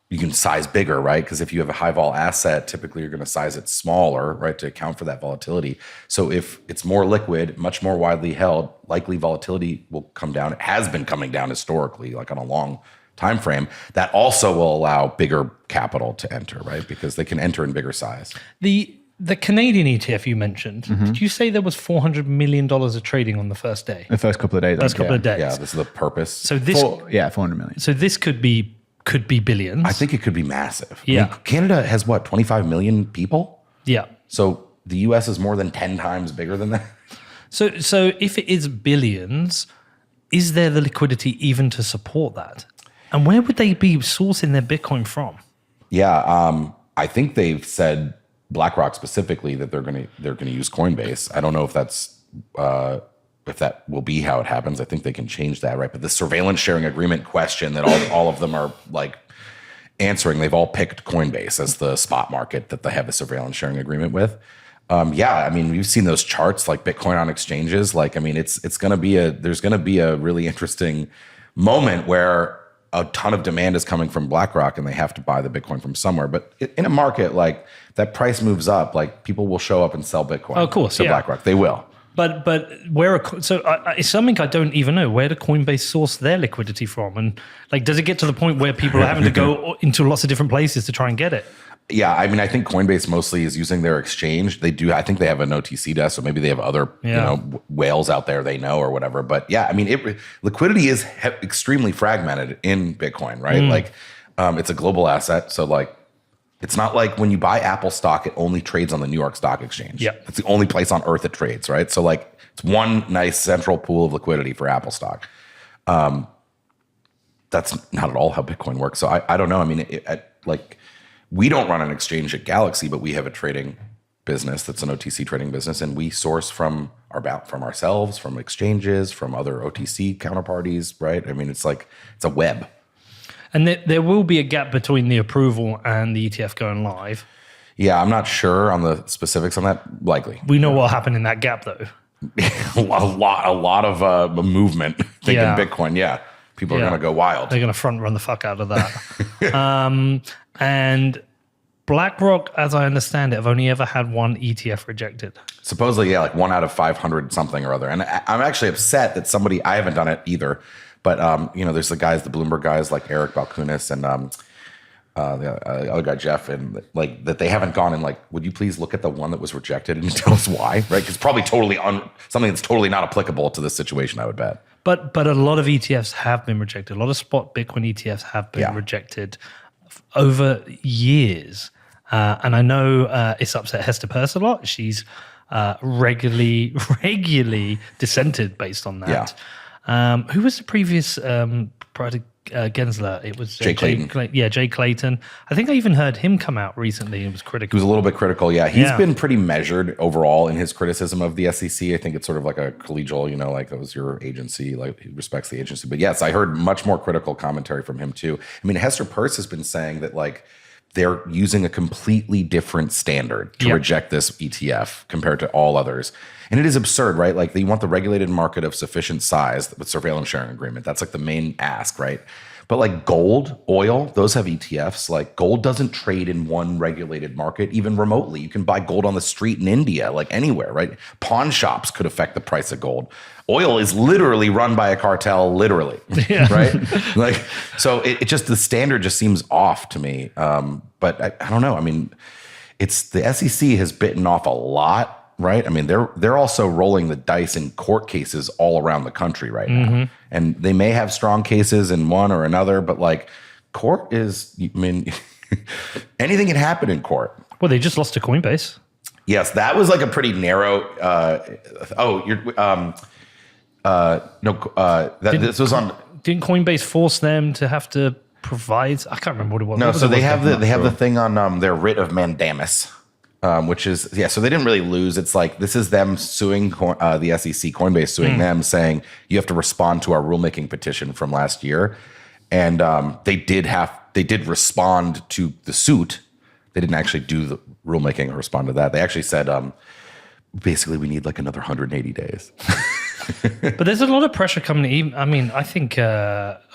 You can size bigger, right? Because if you have a high vol asset, typically you're going to size it smaller, right, to account for that volatility. So if it's more liquid, much more widely held, likely volatility will come down. It has been coming down historically, like on a long time frame. That also will allow bigger capital to enter, right? Because they can enter in bigger size. The Canadian ETF you mentioned, did you say there was $400 million of trading on the first day? The first couple of days. Yeah, this is the purpose. So this, 400 million. So this could be billions. I think it could be massive. Yeah. I mean, Canada has 25 million people? Yeah. So the US is more than 10 times bigger than that. So if it is billions, is there the liquidity even to support that? And where would they be sourcing their Bitcoin from? Yeah, I think they've said, BlackRock specifically, that they're going to use Coinbase. I don't know if that's if that will be how it happens. I think they can change that, right? But the surveillance sharing agreement question that all of them are like answering, they've all picked Coinbase as the spot market that they have a surveillance sharing agreement with. I mean, we've seen those charts, like Bitcoin on exchanges. Like, I mean, there's going to be a really interesting moment where a ton of demand is coming from BlackRock and they have to buy the Bitcoin from somewhere. But in a market like that, price moves up, like people will show up and sell Bitcoin. Of course, to BlackRock. They will. But it's something I don't even know. Where do Coinbase source their liquidity from? And like, does it get to the point where people are having to go into lots of different places to try and get it? Yeah, I mean, I think Coinbase mostly is using their exchange. I think they have an OTC desk, so maybe they have other whales out there they know or whatever. But yeah, I mean, liquidity is extremely fragmented in Bitcoin, right? Like, it's a global asset, so like, it's not like when you buy Apple stock, it only trades on the New York Stock Exchange. Yeah. It's the only place on earth it trades, right? So like, it's one nice central pool of liquidity for Apple stock. That's not at all how Bitcoin works. So I don't know. I mean, we don't run an exchange at Galaxy, but we have a trading business that's an OTC trading business, and we source from ourselves, from exchanges, from other OTC counterparties, right? I mean, it's a web. And there will be a gap between the approval and the ETF going live. Yeah, I'm not sure on the specifics on that. Likely. We know what happened in that gap, though. a lot of movement thinking Bitcoin. Yeah, people are going to go wild. They're going to front run the fuck out of that. And BlackRock, as I understand it, have only ever had one ETF rejected. Supposedly, yeah, like 1 out of 500 something or other. And I'm actually upset that I haven't done it either. But, there's the Bloomberg guys like Eric Balkunis and the other guy, Jeff, and like that they haven't gone and like, would you please look at the one that was rejected and tell us why, right? Because probably totally something that's totally not applicable to this situation, I would bet. But a lot of ETFs have been rejected. A lot of spot Bitcoin ETFs have been rejected over years. And I know it's upset Hester Peirce a lot. She's regularly dissented based on that. Yeah. Who was the previous prior to Gensler? It was Jay Clayton. Jay Clayton. I think I even heard him come out recently and was critical. He was a little bit critical, yeah. He's been pretty measured overall in his criticism of the SEC. I think it's sort of like a collegial, like that was your agency, like he respects the agency. But yes, I heard much more critical commentary from him too. I mean, Hester Peirce has been saying that like they're using a completely different standard to reject this ETF compared to all others. And it is absurd, right? Like they want the regulated market of sufficient size with surveillance sharing agreement. That's like the main ask, right? But like gold, oil, those have ETFs. Like gold doesn't trade in one regulated market, even remotely. You can buy gold on the street in India, like anywhere, right? Pawn shops could affect the price of gold. Oil is literally run by a cartel, literally, right? Like, so it just, the standard just seems off to me. But I don't know. I mean, it's the SEC has bitten off a lot. Right. I mean, they're also rolling the dice in court cases all around the country right now. And they may have strong cases in one or another, but like court is, I mean, anything can happen in court. Well, they just lost to Coinbase. Yes, that was like a pretty narrow. This was on. Didn't Coinbase force them to have to provide? I can't remember what it was. No, so they have the thing on their writ of mandamus. Which is, so they didn't really lose. It's like, this is them suing the SEC, Coinbase suing them, saying you have to respond to our rulemaking petition from last year. And they did respond to the suit. They didn't actually do the rulemaking or respond to that. They actually said, basically, we need like another 180 days. But there's a lot of pressure coming. I mean, I think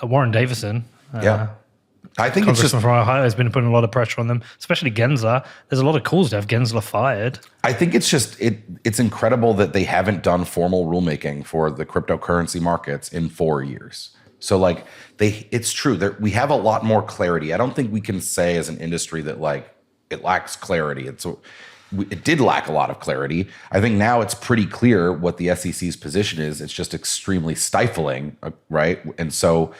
Warren Davison. I think Congressman from Ohio has been putting a lot of pressure on them, especially Gensler. There's a lot of calls to have Gensler fired. I think it's just it's incredible that they haven't done formal rulemaking for the cryptocurrency markets in 4 years. So like it's true that we have a lot more clarity. I don't think we can say as an industry that like it lacks clarity. It did lack a lot of clarity. I think now it's pretty clear what the SEC's position is. It's just extremely stifling, right? And so.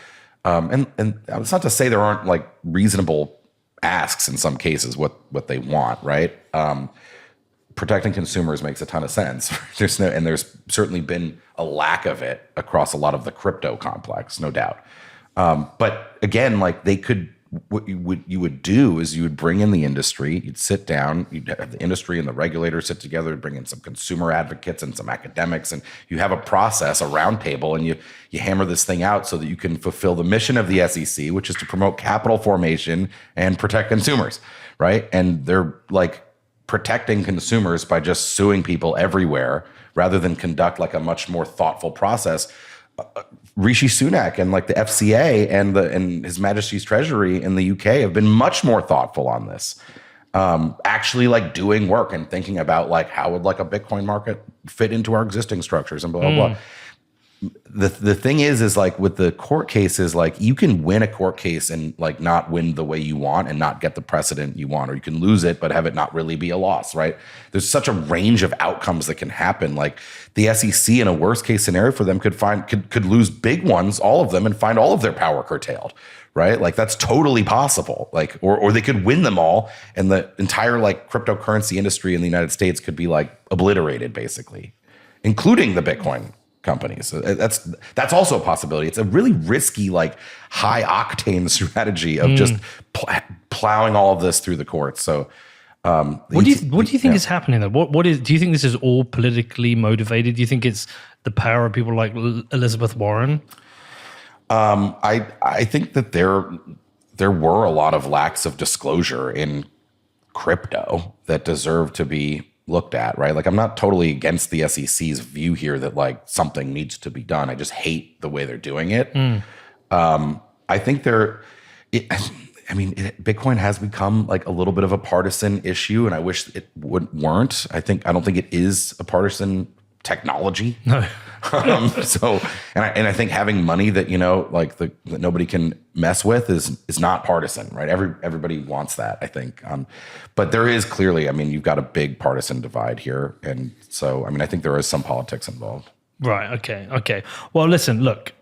And it's not to say there aren't like reasonable asks in some cases what they want, right? Protecting consumers makes a ton of sense. There's certainly been a lack of it across a lot of the crypto complex, no doubt. But again, like what you would do is you would bring in the industry, you'd sit down, you'd have the industry and the regulators sit together, bring in some consumer advocates and some academics, and you have a process, a round table, and you hammer this thing out so that you can fulfill the mission of the SEC, which is to promote capital formation and protect consumers, right? And they're like protecting consumers by just suing people everywhere rather than conduct like a much more thoughtful process. Rishi Sunak and like the FCA and His Majesty's Treasury in the UK have been much more thoughtful on this. actually like doing work and thinking about like how would like a Bitcoin market fit into our existing structures and blah, blah, blah. The thing is like with the court cases, like you can win a court case and like not win the way you want and not get the precedent you want, or you can lose it, but have it not really be a loss, right? There's such a range of outcomes that can happen. Like the SEC in a worst case scenario for them could lose big ones, all of them, and find all of their power curtailed, right? Like that's totally possible. Like, or they could win them all and the entire like cryptocurrency industry in the United States could be like obliterated basically, including the Bitcoin companies. That's also a possibility. It's a really risky, like high octane strategy of just plowing all of this through the courts. So, what do you think is happening though? Do you think this is all politically motivated? Do you think it's the power of people like Elizabeth Warren? I think that there were a lot of lacks of disclosure in crypto that deserve to be looked at, right? Like I'm not totally against the SEC's view here that like something needs to be done. I just hate the way they're doing it. I think Bitcoin has become like a little bit of a partisan issue, and I wish it weren't. I don't think it is a partisan technology. No. I think having money that that nobody can mess with is not partisan, right? Everybody wants that, I think. But there is clearly, you've got a big partisan divide here, and so I think there is some politics involved. Right. Okay. Well, listen. Look,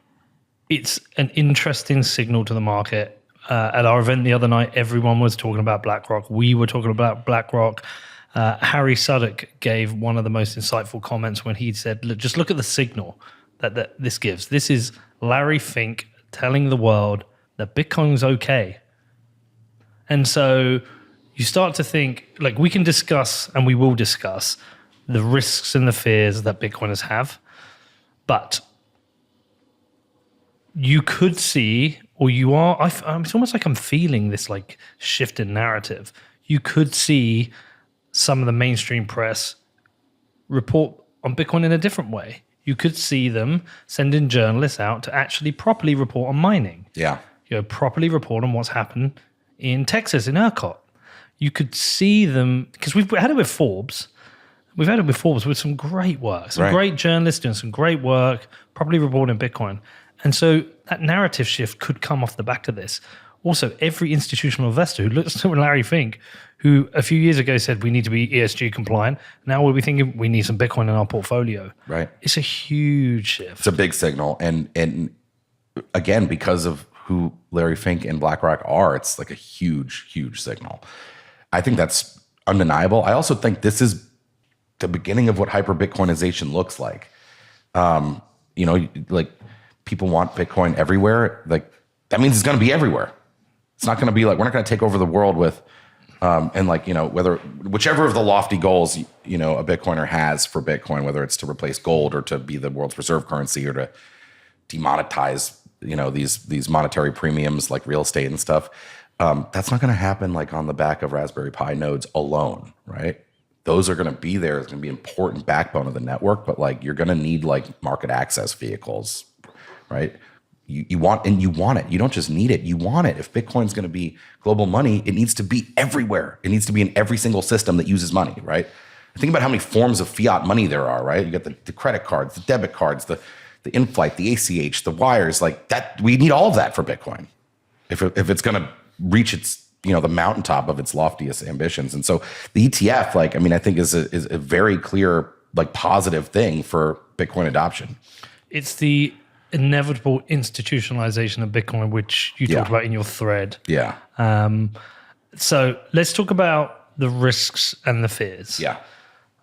it's an interesting signal to the market. At our event the other night, everyone was talking about BlackRock. We were talking about BlackRock. Harry Suddock gave one of the most insightful comments when he said, just look at the signal that this gives. This is Larry Fink telling the world that Bitcoin's okay. And so you start to think, like, we can discuss, and we will discuss, the risks and the fears that Bitcoiners have. But you could see, or you are, it's almost like I'm feeling this like shift in narrative. You could see some of the mainstream press report on Bitcoin in a different way. You could see them sending journalists out to actually properly report on mining. Yeah. Properly report on what's happened in Texas, in ERCOT. You could see them, because we've had it with Forbes. We've had it with Forbes with some great work, some great journalists doing some great work, properly reporting Bitcoin. And so that narrative shift could come off the back of this. Also, every institutional investor who looks at Larry Fink, who a few years ago said we need to be ESG compliant, now we'll be thinking we need some Bitcoin in our portfolio. Right. It's a huge shift. It's a big signal. And again, because of who Larry Fink and BlackRock are, it's like a huge, huge signal. I think that's undeniable. I also think this is the beginning of what hyper-Bitcoinization looks like. Like people want Bitcoin everywhere. Like that means it's going to be everywhere. It's not going to be like, we're not going to take over the world with, whichever of the lofty goals, a Bitcoiner has for Bitcoin, whether it's to replace gold or to be the world's reserve currency or to demonetize, these monetary premiums like real estate and stuff. That's not going to happen like on the back of Raspberry Pi nodes alone, right? Those are going to be there. It's going to be an important backbone of the network, but like you're going to need like market access vehicles, right? You want it. You don't just need it. You want it. If Bitcoin's going to be global money, it needs to be everywhere. It needs to be in every single system that uses money, right? Think about how many forms of fiat money there are, right? You got the credit cards, the debit cards, the in-flight, the ACH, the wires, like that. We need all of that for Bitcoin if it's going to reach its, the mountaintop of its loftiest ambitions. And so the ETF, I think is a very clear, like positive thing for Bitcoin adoption. It's the inevitable institutionalization of Bitcoin, which you talked about in your thread. Yeah. So let's talk about the risks and the fears. Yeah.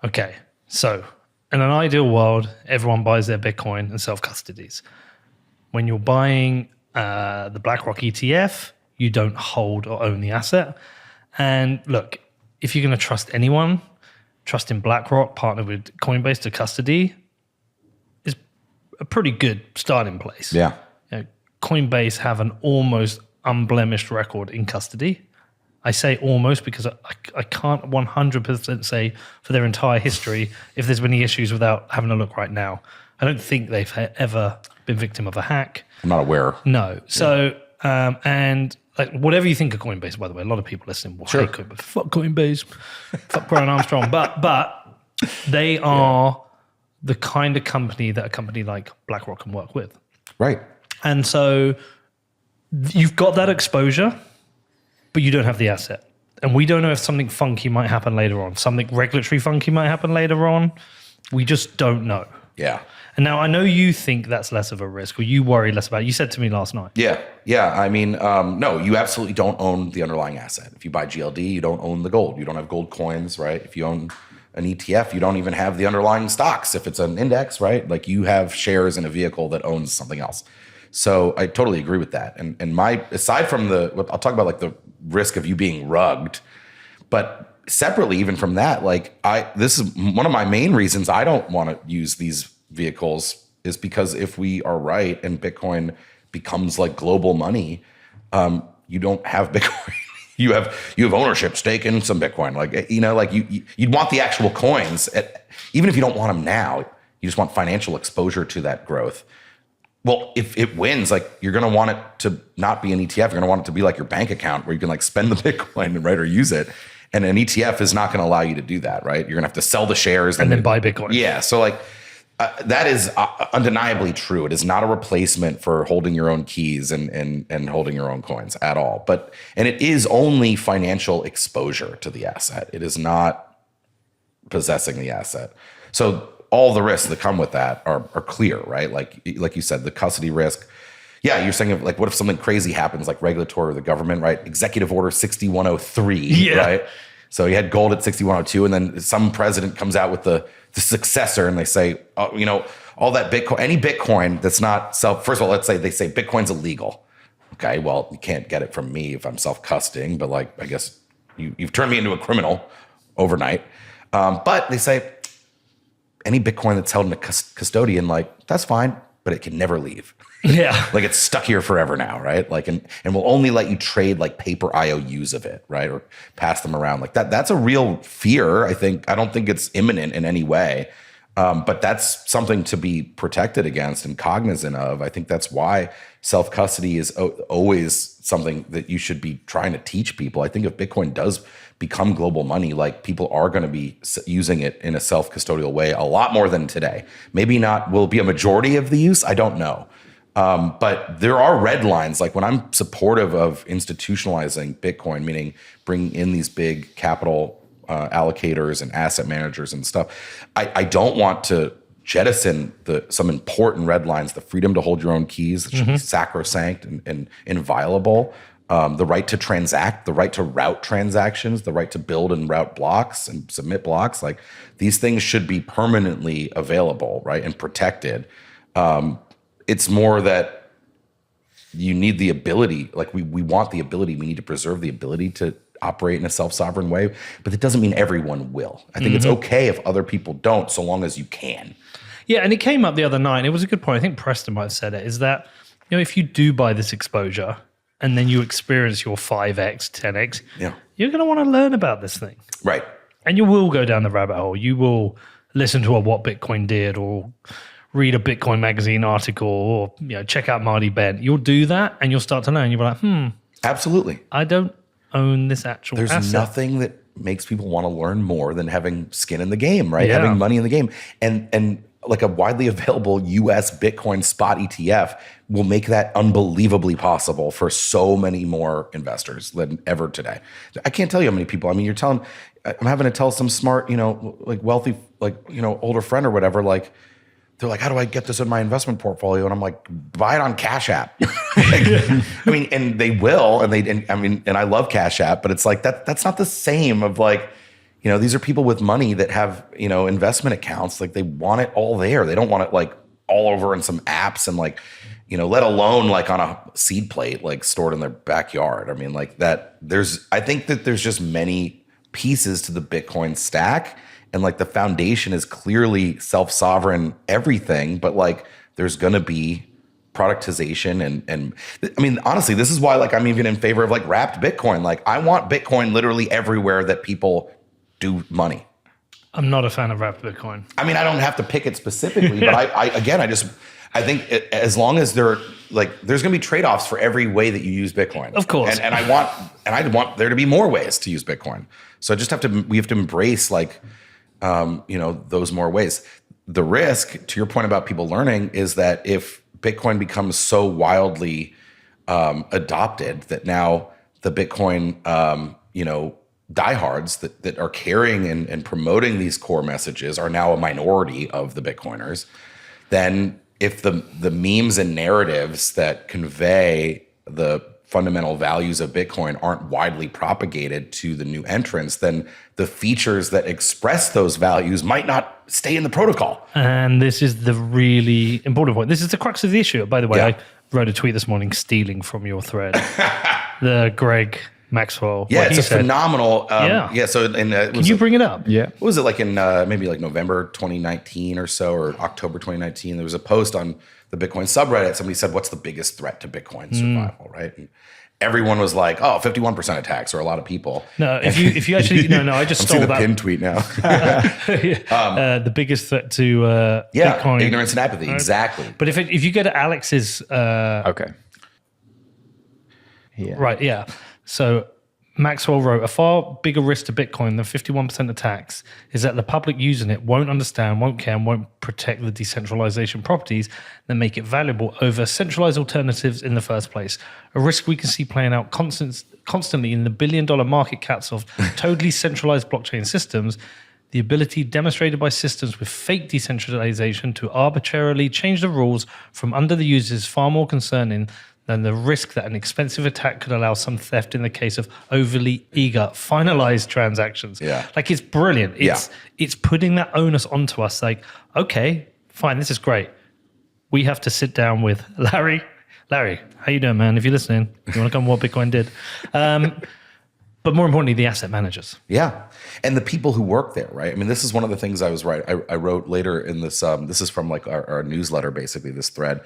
Okay. So in an ideal world, everyone buys their Bitcoin and self-custodies. When you're buying the BlackRock ETF, you don't hold or own the asset. And look, if you're going to trust anyone, trust in BlackRock, partner with Coinbase to custody, is a pretty good starting place. Yeah. Coinbase have an almost unblemished record in custody. I say almost because I can't 100% say for their entire history if there's been any issues without having a look right now. I don't think they've ever been victim of a hack. I'm not aware. No. So, and like whatever you think of Coinbase, by the way, a lot of people listening will Sure. hate Coinbase. Fuck Coinbase, fuck Brian Armstrong. But they are the kind of company that a company like BlackRock can work with. Right. And so you've got that exposure, but you don't have the asset. And we don't know if something funky might happen later on. Something regulatory funky might happen later on. We just don't know. Yeah. And now I know you think that's less of a risk, or you worry less about it. You said to me last night. Yeah. I mean, no, you absolutely don't own the underlying asset. If you buy GLD, you don't own the gold. You don't have gold coins, right? If you own an ETF, you don't even have the underlying stocks. If it's an index, right? Like you have shares in a vehicle that owns something else. So I totally agree with that. And my, aside from I'll talk about like the risk of you being rugged, but separately, even from that, like this is one of my main reasons I don't want to use these vehicles is because if we are right and Bitcoin becomes like global money, you don't have Bitcoin. you have ownership stake in some Bitcoin. Like, like you'd want the actual coins even if you don't want them now, you just want financial exposure to that growth. Well, if it wins, like you're going to want it to not be an ETF. You're going to want it to be like your bank account where you can like spend the Bitcoin, right, or use it. And an ETF is not going to allow you to do that, right? You're going to have to sell the shares and then buy Bitcoin. Yeah. So like that is undeniably true. It is not a replacement for holding your own keys and holding your own coins at all. And it is only financial exposure to the asset. It is not possessing the asset. So all the risks that come with that are clear, right? Like you said, the custody risk. Yeah, you're saying like, what if something crazy happens, like regulatory or the government, right? Executive Order 6103, right? So you had gold at 6102, and then some president comes out with the successor, and they say, all that Bitcoin, any Bitcoin that's not first of all, let's say they say Bitcoin's illegal. Okay, well, you can't get it from me if I'm self-custodying, but like, I guess you've turned me into a criminal overnight. But they say, any Bitcoin that's held in a custodian, like that's fine, but it can never leave. Yeah. Like it's stuck here forever now, right? Like, and we'll only let you trade like paper IOUs of it, right? Or pass them around like that. That's a real fear. I don't think it's imminent in any way. But that's something to be protected against and cognizant of. I think that's why self-custody is always something that you should be trying to teach people. I think if Bitcoin does become global money, like people are going to be using it in a self-custodial way a lot more than today. Maybe not will be a majority of the use. I don't know. But there are red lines. Like when I'm supportive of institutionalizing Bitcoin, meaning bringing in these big capital allocators and asset managers and stuff, I don't want to jettison some important red lines. The freedom to hold your own keys that should be sacrosanct and inviolable. The right to transact, the right to route transactions, the right to build and route blocks and submit blocks. Like these things should be permanently available, right, and protected. It's more that you need the ability, like we want the ability, we need to preserve the ability to operate in a self-sovereign way, but it doesn't mean everyone will. I think it's okay if other people don't, so long as you can. Yeah, and it came up the other night, and it was a good point. I think Preston might have said it, is that, if you do buy this exposure and then you experience your 5x, 10x, you're going to want to learn about this thing. Right. And you will go down the rabbit hole. You will listen to What Bitcoin Did, or read a Bitcoin magazine article, or check out Marty Bent. You'll do that and you'll start to learn. You'll be like, Absolutely. I don't own this actual There's asset. nothing that makes people want to learn more than having skin in the game, right? Yeah. Having money in the game. And like a widely available US Bitcoin spot ETF will make that unbelievably possible for so many more investors than ever today. I can't tell you how many people, I'm having to tell some smart, like wealthy, older friend or whatever, like, they're like, how do I get this in my investment portfolio? And I'm like, buy it on Cash App. And they will, and I love Cash App, but it's like that's not the same of like, these are people with money that have, investment accounts. Like they want it all there. They don't want it like all over in some apps and like, let alone like on a seed plate, like stored in their backyard. I think that there's just many pieces to the Bitcoin stack. And like the foundation is clearly self-sovereign everything, but like there's going to be productization and honestly, this is why like I'm even in favor of like wrapped Bitcoin. Like I want Bitcoin literally everywhere that people do money. I'm not a fan of wrapped Bitcoin. I don't have to pick it specifically, but I think as long as there's going to be trade-offs for every way that you use Bitcoin. Of course. And I want there to be more ways to use Bitcoin. So we have to embrace those more ways. The risk, to your point about people learning, is that if Bitcoin becomes so wildly adopted that now the Bitcoin diehards that are carrying and promoting these core messages are now a minority of the Bitcoiners, then if the memes and narratives that convey the fundamental values of Bitcoin aren't widely propagated to the new entrants, then the features that express those values might not stay in the protocol. And this is the really important point. This is the crux of the issue. By the way, Yeah. I wrote a tweet this morning stealing from your thread. The Greg Maxwell. Yeah, what it's he a said. phenomenal. So Can you bring it up? Yeah. What was it like in maybe like November 2019 or so, or October 2019? There was a post on the Bitcoin subreddit. Somebody said, "What's the biggest threat to Bitcoin survival?" Right? And everyone was like, "Oh, 51% attacks," or a lot of people. No, if you actually I just I'm stole seeing the that. pin tweet now. The biggest threat to Bitcoin. Ignorance and apathy. Exactly. But if you go to Alex's Okay. Yeah. right, yeah. So Maxwell wrote, a far bigger risk to Bitcoin than 51% attacks is that the public using it won't understand, won't care, and won't protect the decentralization properties that make it valuable over centralized alternatives in the first place. A risk we can see playing out constantly in the billion-dollar market caps of totally centralized blockchain systems. The ability demonstrated by systems with fake decentralization to arbitrarily change the rules from under the users is far more concerning than the risk that an expensive attack could allow some theft in the case of overly eager, finalized transactions. Yeah. Like, it's brilliant. It's putting that onus onto us. Like, okay, fine, this is great. We have to sit down with Larry. Larry, how you doing, man? If you're listening, you want to come what Bitcoin did. But more importantly, the asset managers. Yeah. And the people who work there, right? I mean, this is one of the things I wrote later in this. This is from like our newsletter, basically, this thread.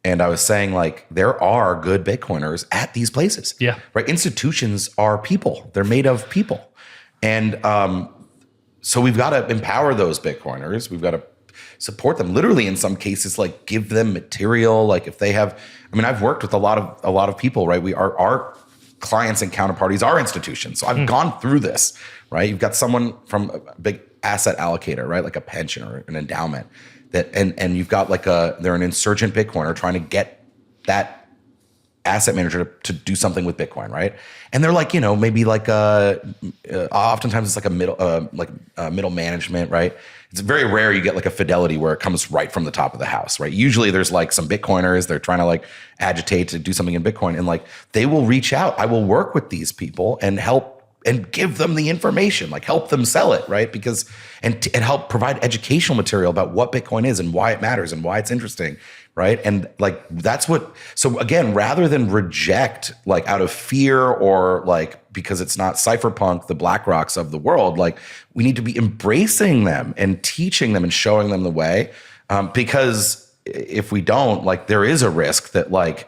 And I was saying, like, there are good Bitcoiners at these places. Yeah. Right. Institutions are people. They're made of people. And so we've got to empower those Bitcoiners. We've got to support them, literally in some cases, like give them material. Like if they have, I mean, I've worked with a lot of people, right? Our clients and counterparties are institutions. So I've gone through this, right? You've got someone from a big asset allocator, right? Like a pension or an endowment. And you've got they're an insurgent Bitcoiner trying to get that asset manager to do something with Bitcoin, right? And they're like, maybe like oftentimes it's like a middle management, right? It's very rare you get like a Fidelity where it comes right from the top of the house, right? Usually there's like some Bitcoiners, they're trying to like agitate to do something in Bitcoin, and like they will reach out. I will work with these people and help and give them the information, like help them sell it, right? Because and help provide educational material about what Bitcoin is and why it matters and why it's interesting, right? And like that's what. So again, rather than reject like out of fear or like because it's not cypherpunk, the BlackRocks of the world, like we need to be embracing them and teaching them and showing them the way, because if we don't, like there is a risk that like.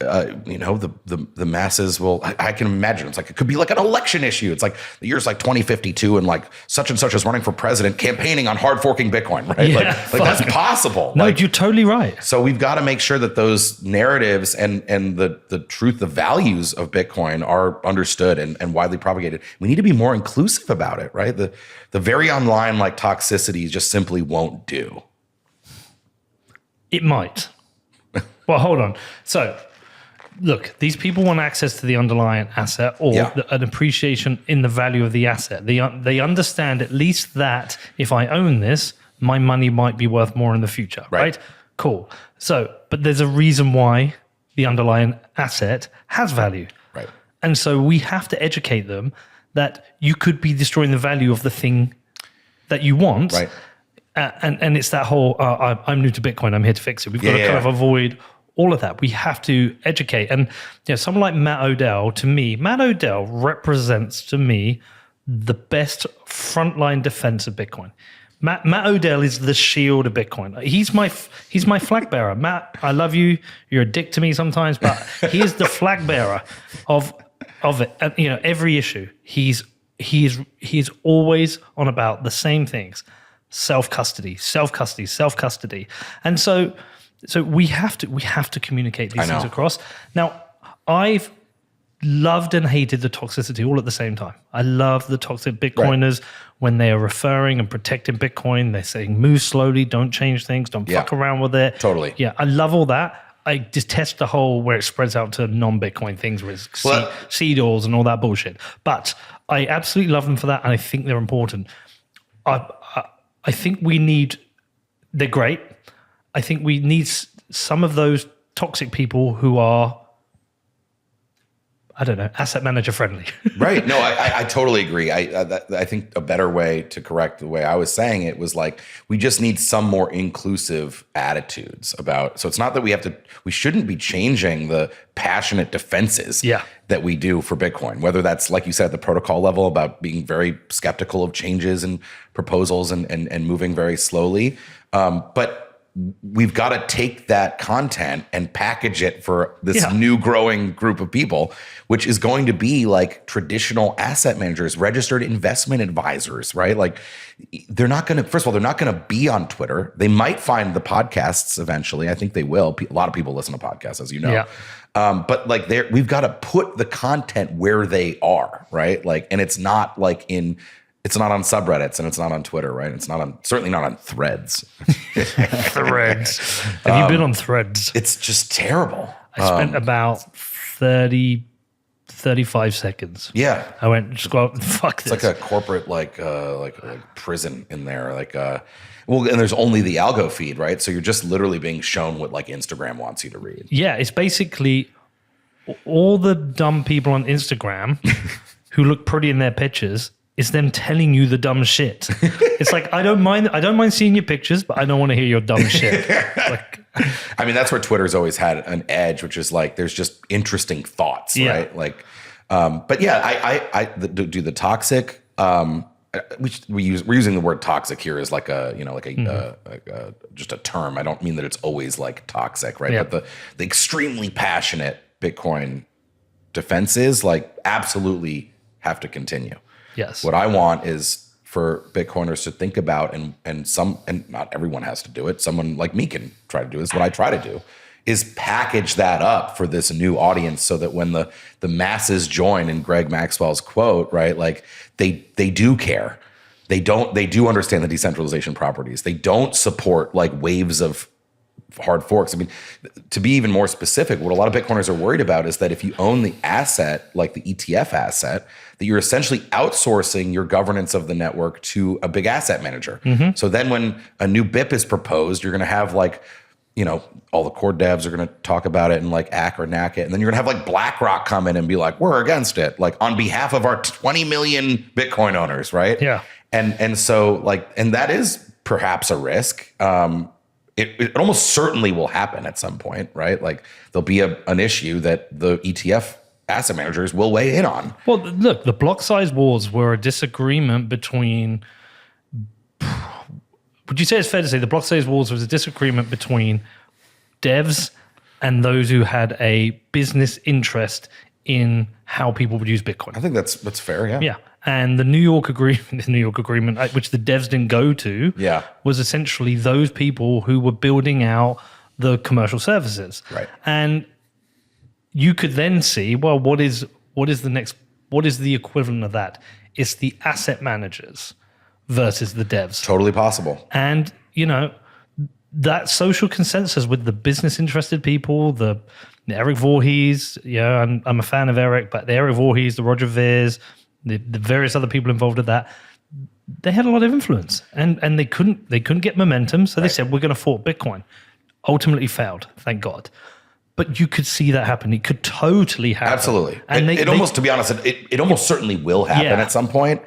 The masses will. I can imagine it's like it could be like an election issue. It's like the year's like 2052, and like such and such is running for president, campaigning on hard forking Bitcoin, right? Yeah, like that's possible. No, like, you're totally right. So we've got to make sure that those narratives and the truth, the values of Bitcoin are understood and widely propagated. We need to be more inclusive about it, right? The very online like toxicity just simply won't do. It might. Well, hold on. So. Look, these people want access to the underlying asset or an appreciation in the value of the asset. They understand at least that if I own this, my money might be worth more in the future, right? Cool. So, but there's a reason why the underlying asset has value. Right. And so we have to educate them that you could be destroying the value of the thing that you want. Right. And it's that whole, I'm new to Bitcoin, I'm here to fix it. We've got to kind of avoid all of that. We have to educate. And someone like Matt Odell, to me, Matt Odell represents to me the best frontline defense of Bitcoin. Matt Odell is the shield of Bitcoin. He's my flag bearer. Matt, I love you. You're a dick to me sometimes, but he is the flag bearer of it. And, every issue. He is always on about the same things. Self-custody. And so So we have to communicate these I know. things across. Now, I've loved and hated the toxicity all at the same time. I love the toxic Bitcoiners when they are referring and protecting Bitcoin. They're saying, move slowly, don't change things, don't fuck around with it. Totally. Yeah, I love all that. I detest the whole where it spreads out to non-Bitcoin things, where it's CDAWs and all that bullshit. But I absolutely love them for that, and I think they're important. I think they're great. I think we need some of those toxic people who are, I don't know, asset manager friendly. Right. No, I totally agree. I think a better way to correct the way I was saying it was like, we just need some more inclusive attitudes about, so it's not that we shouldn't be changing the passionate defenses that we do for Bitcoin, whether that's, like you said, at the protocol level about being very skeptical of changes and proposals and moving very slowly. But we've got to take that content and package it for this new growing group of people, which is going to be like traditional asset managers, registered investment advisors, right? Like they're not going to, first of all, they're not going to be on Twitter. They might find the podcasts eventually. I think they will. A lot of people listen to podcasts, as you know. Yeah. But like we've got to put the content where they are, right? Like, and it's not it's not on subreddits and it's not on Twitter, right? It's certainly not on Threads. Threads. Have you been on Threads? It's just terrible. I spent about 35 seconds. Yeah. I went, scroll, fuck this. It's like a corporate, like prison in there. Well, and there's only the algo feed, right? So you're just literally being shown what like Instagram wants you to read. Yeah. It's basically all the dumb people on Instagram who look pretty in their pictures. It's them telling you the dumb shit. It's like, I don't mind seeing your pictures, but I don't want to hear your dumb shit. Like, I mean, that's where Twitter's always had an edge, which is like, there's just interesting thoughts, right? Like, but yeah, I do the toxic. We're using the word toxic here as like just a term. I don't mean that it's always like toxic, right? Yeah. But the extremely passionate Bitcoin defenses like absolutely have to continue. yes. What I want is for Bitcoiners to think about, and not everyone has to do it. Someone like me can try to do this. What I try to do is package that up for this new audience so that when the masses join, in Greg Maxwell's quote, right, like they do care. They do understand the decentralization properties. They don't support like waves of hard forks. I mean, to be even more specific, what a lot of Bitcoiners are worried about is that if you own the asset, like the ETF asset, that you're essentially outsourcing your governance of the network to a big asset manager. Mm-hmm. So then when a new BIP is proposed, you're going to have like, all the core devs are going to talk about it and like ack or knack it. And then you're going to have like BlackRock come in and be like, we're against it, like on behalf of our 20 million Bitcoin owners, right? Yeah. And so like, and that is perhaps a risk. It almost certainly will happen at some point, right? Like there'll be an issue that the ETF asset managers will weigh in on. Well, look, the block size wars were a disagreement between. Would you say it's fair to say the block size wars was a disagreement between devs and those who had a business interest in how people would use Bitcoin? I think that's fair, yeah. Yeah. And the New York Agreement, which the devs didn't go to, was essentially those people who were building out the commercial services. Right. And you could then see, well, what is the equivalent of that? It's the asset managers versus the devs. Totally possible. And, that social consensus with the business interested people, the Eric Voorhees, I'm a fan of Eric, but the Eric Voorhees, the Roger Veers, the various other people involved in that, they had a lot of influence and they couldn't get momentum. So they said, we're going to fork Bitcoin. Ultimately failed, thank God. But you could see that happen. It could totally happen. Absolutely. And to be honest, it almost certainly will happen at some point.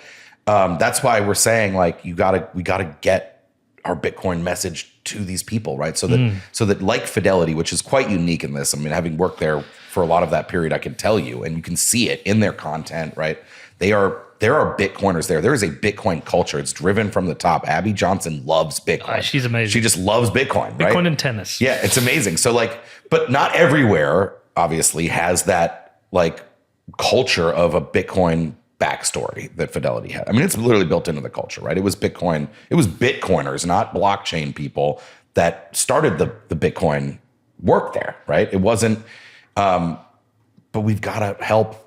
That's why we're saying like, we gotta get our Bitcoin message to these people, right? So that like Fidelity, which is quite unique in this. I mean, having worked there for a lot of that period, I can tell you, and you can see it in their content, right? There are Bitcoiners there. There is a Bitcoin culture. It's driven from the top. Abby Johnson loves Bitcoin. She's amazing. She just loves Bitcoin, right? Bitcoin and tennis. Yeah, it's amazing. So like, but not everywhere obviously has that like culture of a Bitcoin backstory that Fidelity had. I mean, it's literally built into the culture, right? It was Bitcoin. It was Bitcoiners, not blockchain people, that started the Bitcoin work there, right? It wasn't, but we've got to help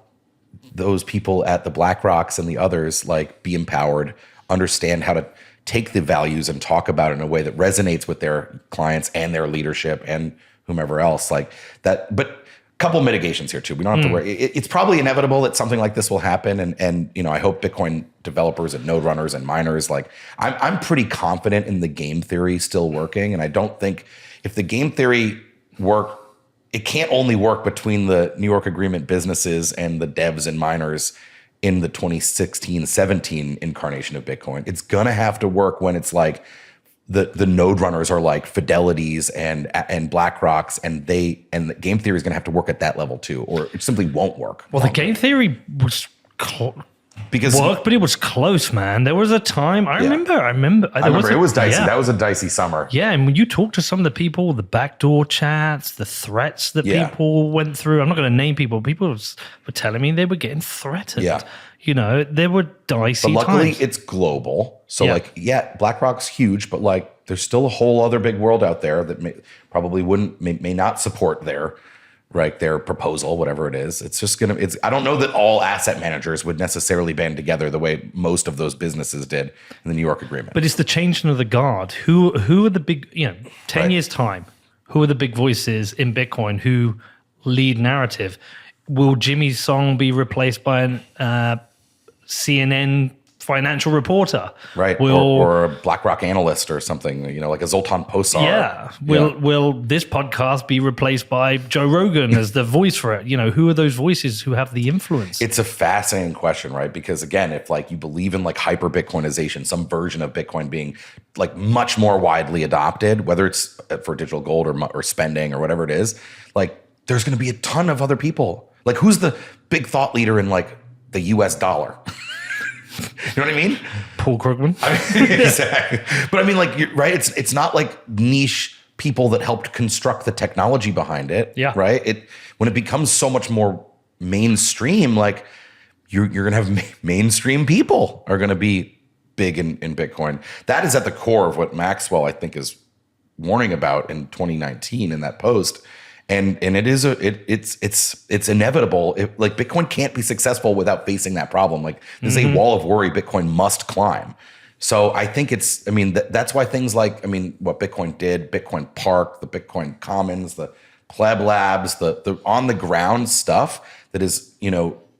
those people at the BlackRocks and the others like be empowered, understand how to take the values and talk about it in a way that resonates with their clients and their leadership and whomever else like that. But a couple mitigations here too. We don't have to worry. It's probably inevitable that something like this will happen. And you know, I hope Bitcoin developers and node runners and miners, like I'm pretty confident in the game theory still working. And I don't think if the game theory work, it can't only work between the New York Agreement businesses and the devs and miners in the 2016-17 incarnation of Bitcoin. It's gonna have to work when it's like the node runners are like Fidelities and BlackRocks, and the game theory is gonna have to work at that level too, or it simply won't work. Well, the game theory was worked, but it was close, man. There was a time I remember it was dicey. That was a dicey summer. Yeah, and when you talk to some of the people, the backdoor chats, the threats that people went through, I'm not going to name people. People were telling me they were getting threatened. Yeah. You know, there were dicey But luckily, times. it's global. So BlackRock's huge, but like there's still a whole other big world out there that may not support their proposal, whatever it is. It's just I don't know that all asset managers would necessarily band together the way most of those businesses did in the New York Agreement. But it's the changing of the guard. Who are the big, 10 years time, who are the big voices in Bitcoin who lead narrative? Will Jimmy's song be replaced by an CNN financial reporter? Right. Or a BlackRock analyst or something, like a Zoltan Posar. Yeah. Will this podcast be replaced by Joe Rogan as the voice for it? Who are those voices who have the influence? It's a fascinating question, right? Because again, if like you believe in like hyper-Bitcoinization, some version of Bitcoin being like much more widely adopted, whether it's for digital gold or spending or whatever it is, like there's going to be a ton of other people. Like who's the big thought leader in like the US dollar? You know what I mean? Paul Krugman. Exactly. But I mean, like, you're right. It's not like niche people that helped construct the technology behind it. Yeah. Right. When it becomes so much more mainstream, like you're going to have mainstream people are going to be big in Bitcoin. That is at the core of what Maxwell, I think, is warning about in 2019 in that post. And it's inevitable. Like Bitcoin can't be successful without facing that problem. Like this is a wall of worry Bitcoin must climb. So I think that's why things like, what Bitcoin did, Bitcoin Park, the Bitcoin Commons, the Pleb Labs, the on the ground stuff that is,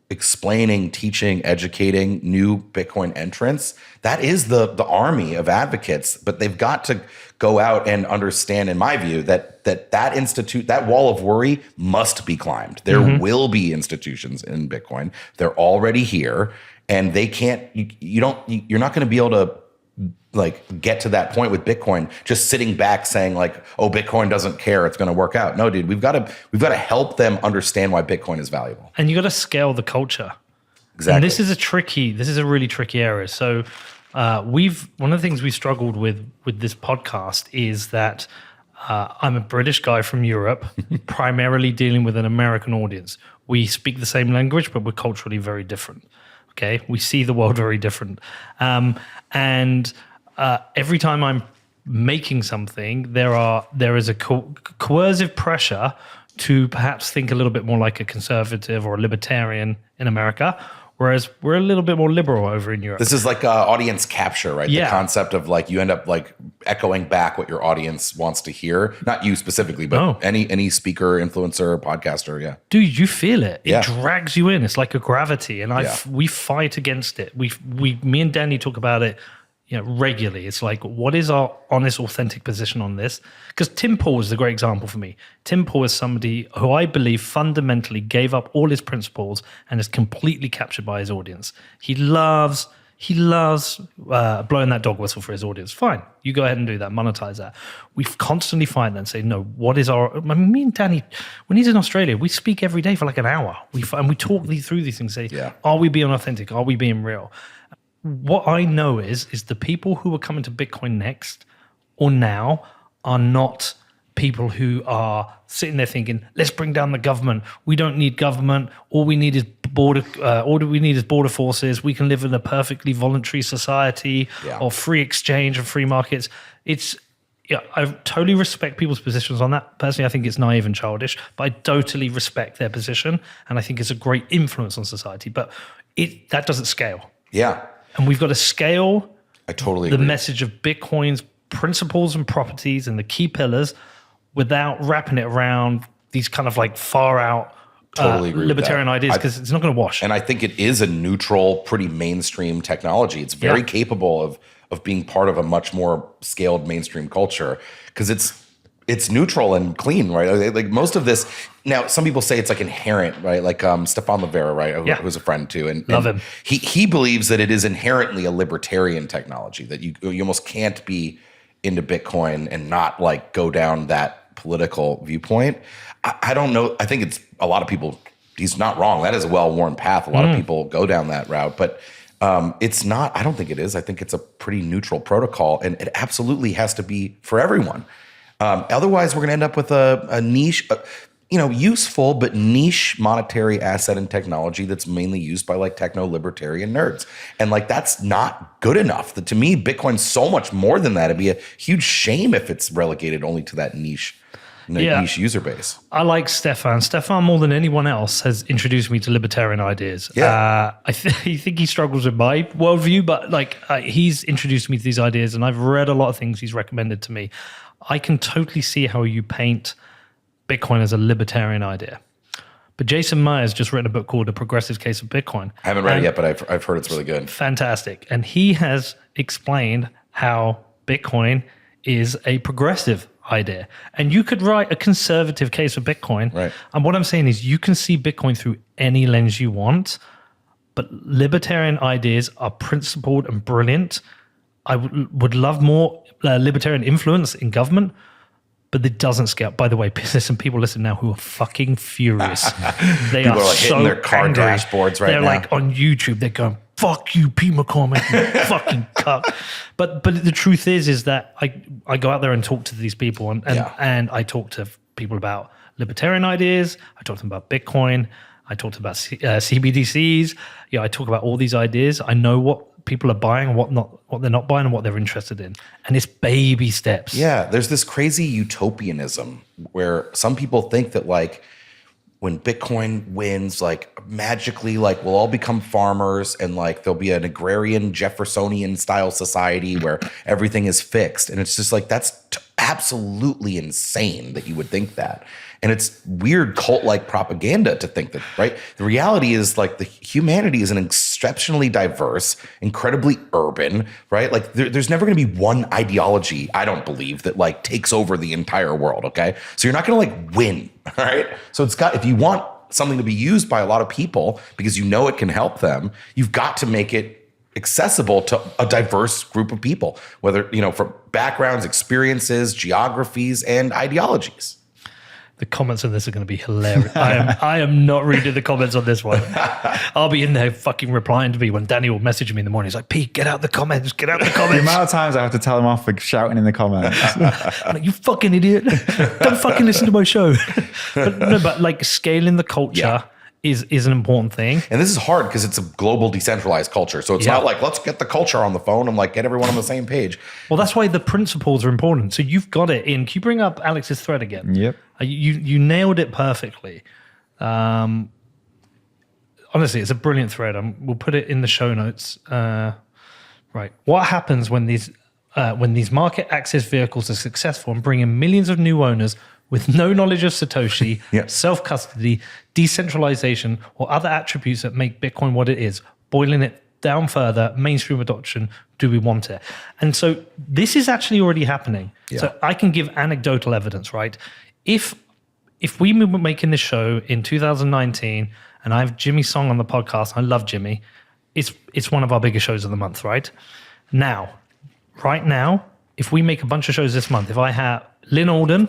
explaining, teaching, educating new Bitcoin entrants. That is the army of advocates, but they've got to go out and understand, in my view, that wall of worry must be climbed. There will be institutions in Bitcoin. They're already here, and they can't. You're not going to be able to like get to that point with Bitcoin just sitting back saying like, oh, Bitcoin doesn't care, it's going to work out. No, dude, we've got to help them understand why Bitcoin is valuable. And you got to scale the culture. Exactly. And this is a really tricky area. So one of the things we struggled with this podcast is that I'm a British guy from Europe, primarily dealing with an American audience. We speak the same language, but we're culturally very different. Okay, we see the world very different. And every time I'm making something, there is a coercive pressure to perhaps think a little bit more like a conservative or a libertarian in America, whereas we're a little bit more liberal over in Europe. This is like audience capture, right? Yeah. The concept of like you end up like echoing back what your audience wants to hear. Not you specifically, but any speaker, influencer, podcaster, yeah. Dude, you feel it. It drags you in. It's like a gravity, and we fight against it. Me and Danny talk about it regularly. It's like, what is our honest, authentic position on this? Because Tim Pool is a great example for me. Tim Pool is somebody who I believe fundamentally gave up all his principles and is completely captured by his audience. He loves blowing that dog whistle for his audience. Fine, you go ahead and do that, monetize that. We constantly find that and say, no, what is our... me and Danny, when he's in Australia, we speak every day for like an hour. We talk through these things, say, are we being authentic? Are we being real? What I know is the people who are coming to Bitcoin next or now are not people who are sitting there thinking, let's bring down the government. We don't need government. All we need is border forces. We can live in a perfectly voluntary society of free exchange and free markets. Yeah, I totally respect people's positions on that. Personally, I think it's naive and childish, but I totally respect their position, and I think it's a great influence on society. But that doesn't scale. Yeah. And we've got to scale I totally the agree. message of Bitcoin's principles and properties and the key pillars without wrapping it around these kind of like far out Totally agree with libertarian that. ideas, because it's not going to wash. And I think it is a neutral, pretty mainstream technology. It's very capable of being part of a much more scaled mainstream culture, because it's neutral and clean, right? Like most of this. Now, some people say it's like inherent, right? Like Stefan Livera, right? Who's a friend too, and Love him. He believes that it is inherently a libertarian technology, that you almost can't be into Bitcoin and not like go down that political viewpoint. I don't know. I think it's a lot of people. He's not wrong. That is a well-worn path. A lot of people go down that route, but it's not. I don't think it is. I think it's a pretty neutral protocol, and it absolutely has to be for everyone. Otherwise, we're going to end up with a niche, useful but niche monetary asset and technology that's mainly used by like techno-libertarian nerds. And like, that's not good enough. To me, Bitcoin's so much more than that. It'd be a huge shame if it's relegated only to that niche user base. I like Stefan. Stefan, more than anyone else, has introduced me to libertarian ideas. Yeah. I think he struggles with my worldview, but he's introduced me to these ideas, and I've read a lot of things he's recommended to me. I can totally see how you paint Bitcoin as a libertarian idea. But Jason Meyer's just written a book called A Progressive Case of Bitcoin. I haven't read it yet, but I've heard it's really good. Fantastic. And he has explained how Bitcoin is a progressive idea. And you could write a conservative case for Bitcoin. Right. And what I'm saying is you can see Bitcoin through any lens you want, but libertarian ideas are principled and brilliant. I would love more libertarian influence in government, but it doesn't scale. By the way, there's some people listening now who are fucking furious. They People are like so hitting their car angry. dashboards right They're now. like on YouTube, they're going, fuck you, Pete McCormick, you fucking cuck. But the truth is that I go out there and talk to these people, and I talk to people about libertarian ideas. I talk to them about Bitcoin. I talk to them about CBDCs. I talk about all these ideas. I know what people are buying, what they're not buying, and what they're interested in. And it's baby steps. Yeah, there's this crazy utopianism where some people think that like when Bitcoin wins, like magically, like we'll all become farmers, and like there'll be an agrarian Jeffersonian style society where everything is fixed. And it's just like, that's absolutely insane that you would think that. And it's weird cult-like propaganda to think that, right? The reality is like the humanity is an exceptionally diverse, incredibly urban, right? Like there's never going to be one ideology, I don't believe, that like takes over the entire world, okay? So you're not going to like win, all right? So if you want something to be used by a lot of people because you know it can help them, you've got to make it accessible to a diverse group of people, whether, from backgrounds, experiences, geographies, and ideologies. The comments on this are going to be hilarious. I am not reading the comments on this one. I'll be in there fucking replying to me when Danny will message me in the morning. He's like, Pete, get out the comments. Get out the The comments. amount of times I have to tell him off for shouting in the comments. I'm like, you fucking idiot. Don't fucking listen to my show. But like scaling the culture is an important thing. And this is hard because it's a global decentralized culture. So it's not like, let's get the culture on the phone and like get everyone on the same page. Well, that's why the principles are important. So you've got it in. Can you bring up Alex's thread again? Yep. You nailed it perfectly. Honestly, it's a brilliant thread. We'll put it in the show notes. Right. What happens when these market access vehicles are successful and bring in millions of new owners with no knowledge of Satoshi, self-custody, decentralization, or other attributes that make Bitcoin what it is? Boiling it down further, mainstream adoption, do we want it? And so this is actually already happening. Yeah. So I can give anecdotal evidence, right? If we were making this show in 2019 and I have Jimmy Song on the podcast, I love Jimmy, it's one of our biggest shows of the month, right? Right now, if we make a bunch of shows this month, if I have Lynn Alden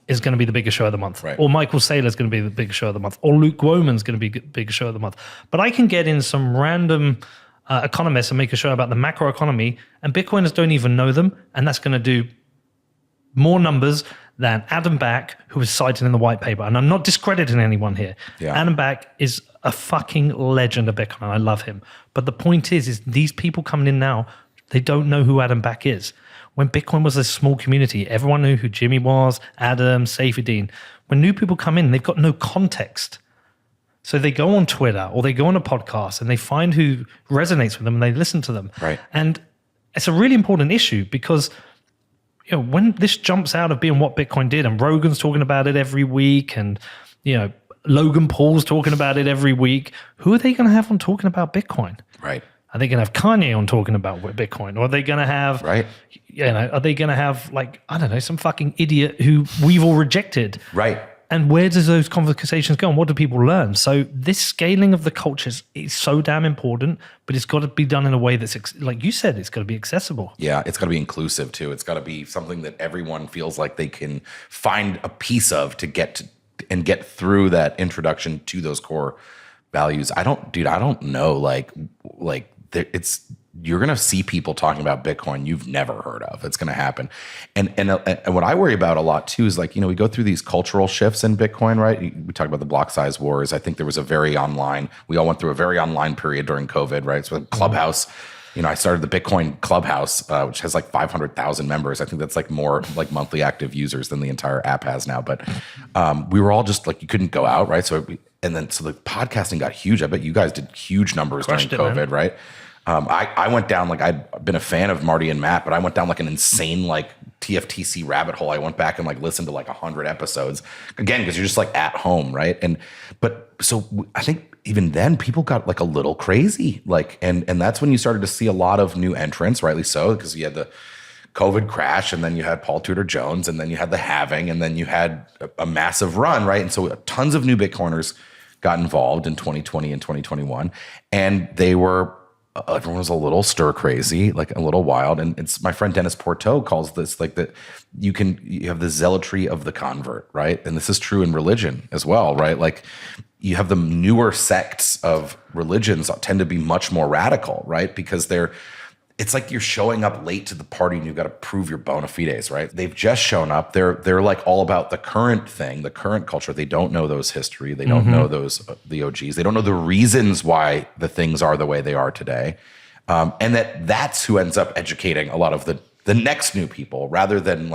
is going to be the biggest show of the month, right, or Michael Saylor is going to be the biggest show of the month, or Luke Woman's going to be the biggest show of the month. But I can get in some random economists and make a show about the macro economy, and Bitcoiners don't even know them, and that's going to do more numbers than Adam Back, who was cited in the white paper. And I'm not discrediting anyone here. Yeah. Adam Back is a fucking legend of Bitcoin. I love him. But the point is these people coming in now, they don't know who Adam Back is. when Bitcoin was a small community, everyone knew who Jimmy was, Adam, Saifedean. When new people come in, they've got no context. So they go on Twitter or they go on a podcast and they find who resonates with them and they listen to them. Right. And it's a really important issue because when this jumps out of being what Bitcoin did, and Rogan's talking about it every week, and Logan Paul's talking about it every week, who are they going to have on talking about Bitcoin? Right. Are they going to have Kanye on talking about Bitcoin? Or are they going to have, right? Are they going to have some fucking idiot who we've all rejected? Right. And where does those conversations go and what do people learn? So this scaling of the cultures is so damn important, but it's got to be done in a way that's, like you said, it's got to be accessible. Yeah, it's got to be inclusive too. It's got to be something that everyone feels like they can find a piece of to get through that introduction to those core values. I don't know. You're going to see people talking about Bitcoin you've never heard of. It's going to happen. And what I worry about a lot too is we go through these cultural shifts in Bitcoin, right? We talk about the block size wars. I think there was we all went through a very online period during COVID, right? So Clubhouse, I started the Bitcoin Clubhouse, which has like 500,000 members. I think that's like more like monthly active users than the entire app has now. But we were all just like, you couldn't go out, right? So the podcasting got huge. I bet you guys did huge numbers during COVID, right? I went down, I've been a fan of Marty and Matt, but I went down an insane TFTC rabbit hole. I went back and listened to 100 episodes again, because you're just at home, right? So I think even then people got a little crazy, and that's when you started to see a lot of new entrants, rightly so, because you had the COVID crash, and then you had Paul Tudor Jones, and then you had the halving, and then you had a massive run, right? And so tons of new Bitcoiners got involved in 2020 and 2021, and everyone was a little stir crazy, a little wild. And it's my friend Dennis Porteau calls this that you have the zealotry of the convert, right? And this is true in religion as well, right? You have the newer sects of religions tend to be much more radical, right? Because it's like you're showing up late to the party and you've got to prove your bona fides, right? They've just shown up. They're all about the current thing, the current culture. They don't know those history. They don't know those the OGs. They don't know the reasons why the things are the way they are today. And that's who ends up educating a lot of the next new people, rather than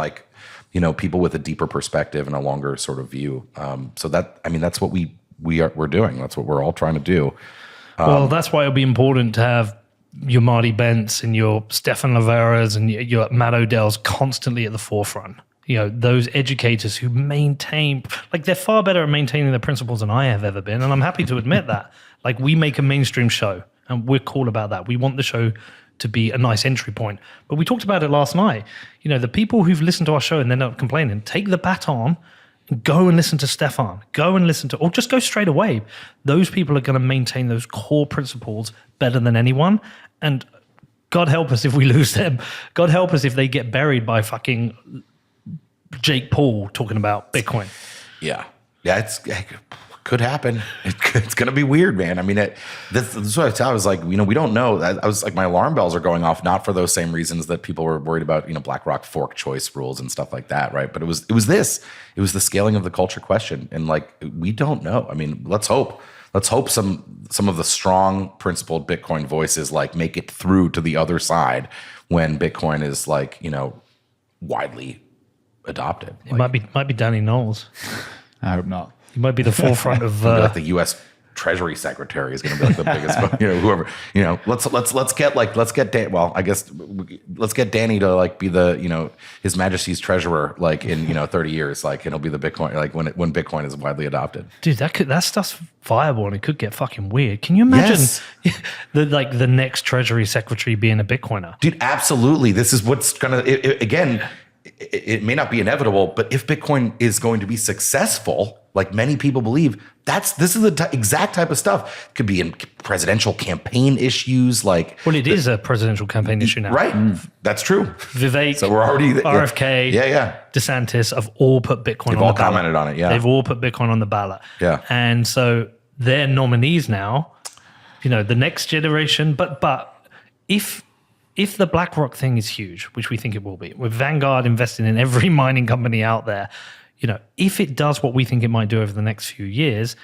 people with a deeper perspective and a longer sort of view. That's what we're doing. That's what we're all trying to do. Well, that's why it'll be important to have your Marty Bents and your Stefan Laveras and your Matt Odell's constantly at the forefront. Those educators who maintain, they're far better at maintaining the principles than I have ever been. And I'm happy to admit that. We make a mainstream show and we're cool about that. We want the show to be a nice entry point. But we talked about it last night. The people who've listened to our show and they're not complaining, take the baton and go and listen to Stefan. Or just go straight away. Those people are going to maintain those core principles better than anyone. And God help us if we lose them. God help us if they get buried by fucking Jake Paul talking about Bitcoin. Yeah. Yeah, it could happen. It's going to be weird, man. This is what I was like, we don't know. I was my alarm bells are going off, not for those same reasons that people were worried about, BlackRock fork choice rules and stuff like that, right? But it was the scaling of the culture question. And we don't know. Let's hope some of the strong principled Bitcoin voices make it through to the other side when Bitcoin is widely adopted. It might be Danny Knowles. I hope not. He might be the forefront of the U.S. Treasury Secretary is going to be the biggest, whoever. Let's get Danny to be the His Majesty's Treasurer in 30 years, and he'll be the Bitcoin when Bitcoin is widely adopted. Dude, that stuff's viable and it could get fucking weird. Can you imagine the next Treasury Secretary being a Bitcoiner? Dude, absolutely. This is what's gonna again. It may not be inevitable, but if Bitcoin is going to be successful, like many people believe, this is the exact type of stuff. It could be in presidential campaign issues, it is a presidential campaign issue now, right? That's true. Vivek, so we're already RFK, DeSantis have all put Bitcoin. They've all commented on it. Yeah, they've all put Bitcoin on the ballot. Yeah, and so they're nominees now. The next generation, but if the BlackRock thing is huge, which we think it will be, with Vanguard investing in every mining company out there, if it does what we think it might do over the next few years,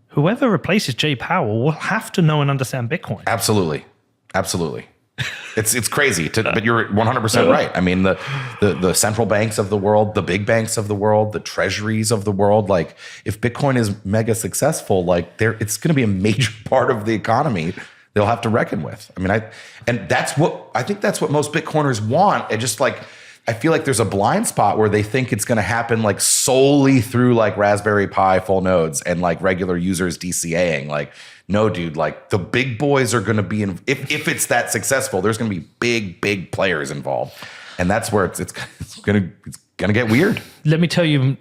whoever replaces Jay Powell will have to know and understand Bitcoin. Absolutely. It's crazy, but you're 100% right. I mean, the central banks of the world, the big banks of the world, the treasuries of the world, like if Bitcoin is mega successful, like it's going to be a major part of the economy they'll have to reckon with. I mean, I think that's what most Bitcoiners want. It just like, I feel like there's a blind spot where they think it's going to happen like solely through like Raspberry Pi full nodes and like regular users DCAing. Like, no, dude, like the big boys are going to be in, if it's that successful, there's going to be big players involved. And that's where it's going to get weird. Let me tell you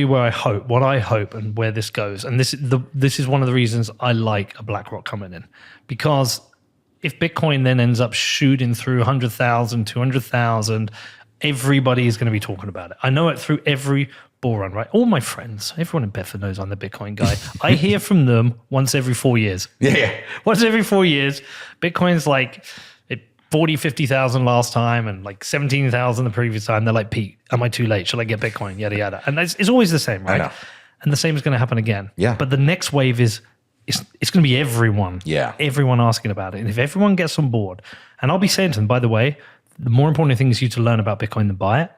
where what I hope and where this goes. And this is one of the reasons I like a BlackRock coming in, because if Bitcoin then ends up shooting through 100,000, 200,000, everybody is going to be talking about it. I know it through every bull run, right? All my friends, everyone in Bedford knows I'm the Bitcoin guy. I hear from them once every 4 years. Yeah. Once every 4 years, Bitcoin's like 40, 50,000 last time and like 17,000 the previous time. They're like, Pete, am I too late? Should I get Bitcoin? Yada, yada. And it's always the same, right? I know. And the same is going to happen again. Yeah. But the next wave is, it's going to be everyone. Yeah. Everyone asking about it. And if everyone gets on board, and I'll be saying to them, by the way, the more important thing is you to learn about Bitcoin than buy it.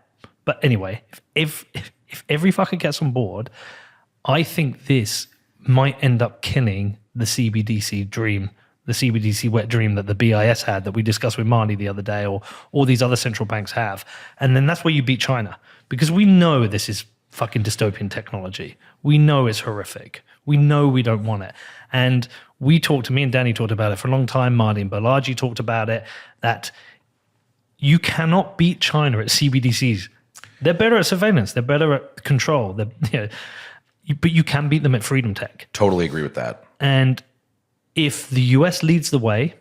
But anyway, if every fucker gets on board, I think this might end up killing the CBDC dream, the CBDC wet dream that the BIS had that we discussed with Marty the other day, or all these other central banks have. And then that's where you beat China, because we know this is fucking dystopian technology. We know it's horrific. We know we don't want it. And me and Danny talked about it for a long time. Marty and Balaji talked about it, that you cannot beat China at CBDCs. They're better at surveillance. They're better at control. But you can beat them at freedom tech. Totally agree with that. And if the US leads the way,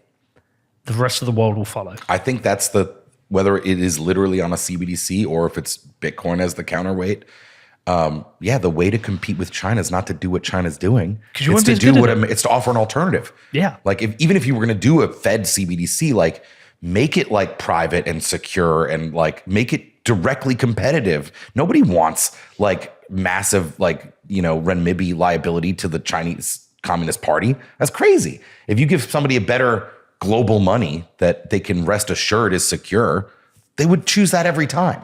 the rest of the world will follow. I think that's whether it is literally on a CBDC or if it's Bitcoin as the counterweight. The way to compete with China is not to do what China's doing. It's to do it's to offer an alternative. Yeah. Like even if you were going to do a Fed CBDC, like make it like private and secure and like make it directly competitive. Nobody wants like massive like, renminbi liability to the Chinese Communist Party. That's crazy. If you give somebody a better global money that they can rest assured is secure, they would choose that every time.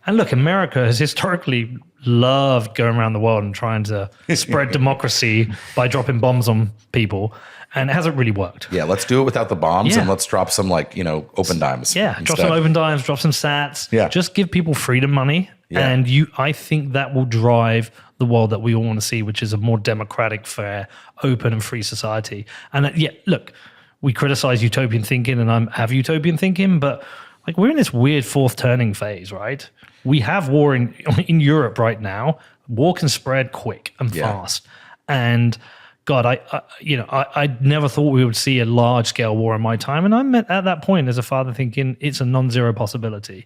And look, America has historically loved going around the world and trying to spread democracy by dropping bombs on people. And it hasn't really worked. Yeah, let's do it without the bombs and let's drop some open dimes. Yeah, instead. drop some open dimes, drop some sats. Yeah. Just give people freedom money. Yeah. And I think that will drive the world that we all want to see, which is a more democratic, fair, open and free society. And look, we criticize utopian thinking and I have utopian thinking, but like we're in this weird fourth turning phase, right? We have war in Europe right now. War can spread quick and fast. And God, I never thought we would see a large scale war in my time. And I'm at that point as a father thinking it's a non-zero possibility.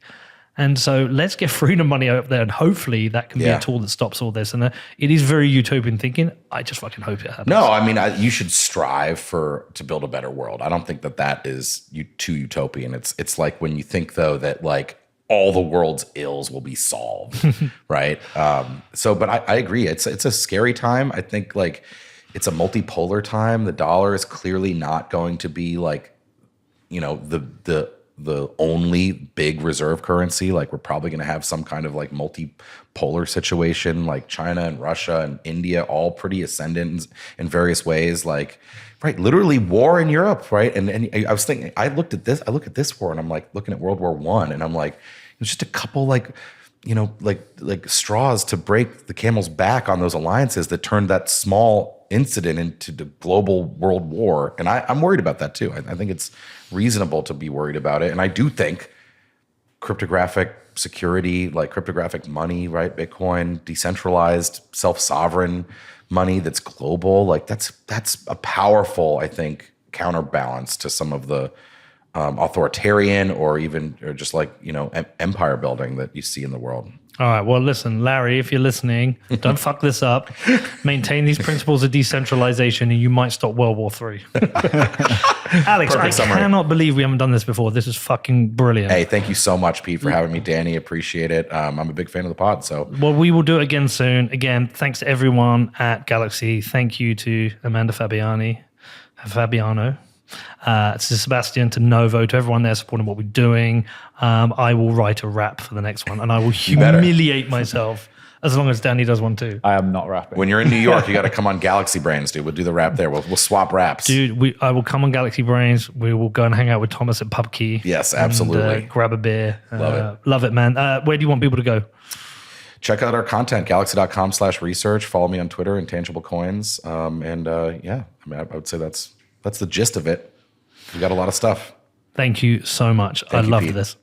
And so let's get freedom money out there, and hopefully that can be a tool that stops all this. And it is very utopian thinking. I just fucking hope it happens. No, I mean, you should strive to build a better world. I don't think that is too utopian. It's like when you think though that like all the world's ills will be solved, right? But I agree. It's a scary time. I think like it's a multipolar time. The dollar is clearly not going to be like, the only big reserve currency. Like we're probably going to have some kind of like multipolar situation, like China and Russia and India, all pretty ascendant in various ways. Like, right, literally war in Europe, right? And I was thinking, I look at this war and I'm like looking at World War I and I'm like, it's just a couple like straws to break the camel's back on those alliances that turned that small incident into the global world war. And I'm worried about that too. I think it's reasonable to be worried about it. And I do think cryptographic security, like cryptographic money, right? Bitcoin, decentralized, self-sovereign money that's global, like that's a powerful, I think, counterbalance to some of the authoritarian or just like, empire building that you see in the world. All right. Well, listen, Larry, if you're listening, don't fuck this up. Maintain these principles of decentralization and you might stop World War III. Alex, Perfect summary. Cannot believe we haven't done this before. This is fucking brilliant. Hey, thank you so much, Pete, for having me. Danny, appreciate it. I'm a big fan of the pod. So, well, we will do it again soon. Again, thanks to everyone at Galaxy. Thank you to Amanda Fabiano. To Sebastian, to Novo, to everyone there supporting what we're doing. I will write a rap for the next one, and I will humiliate myself as long as Danny does one too. I am not rapping. When you're in New York, you got to come on Galaxy Brains, dude. We'll do the rap there. We'll swap raps. Dude, I will come on Galaxy Brains. We will go and hang out with Thomas at PubKey. Yes, absolutely. And, grab a beer. Love it. Love it, man. Where do you want people to go? Check out our content, galaxy.com/research. Follow me on Twitter, Intangible Coins. I would say that's the gist of it. We got a lot of stuff. Thank you so much. I Thank you, loved Pete. this.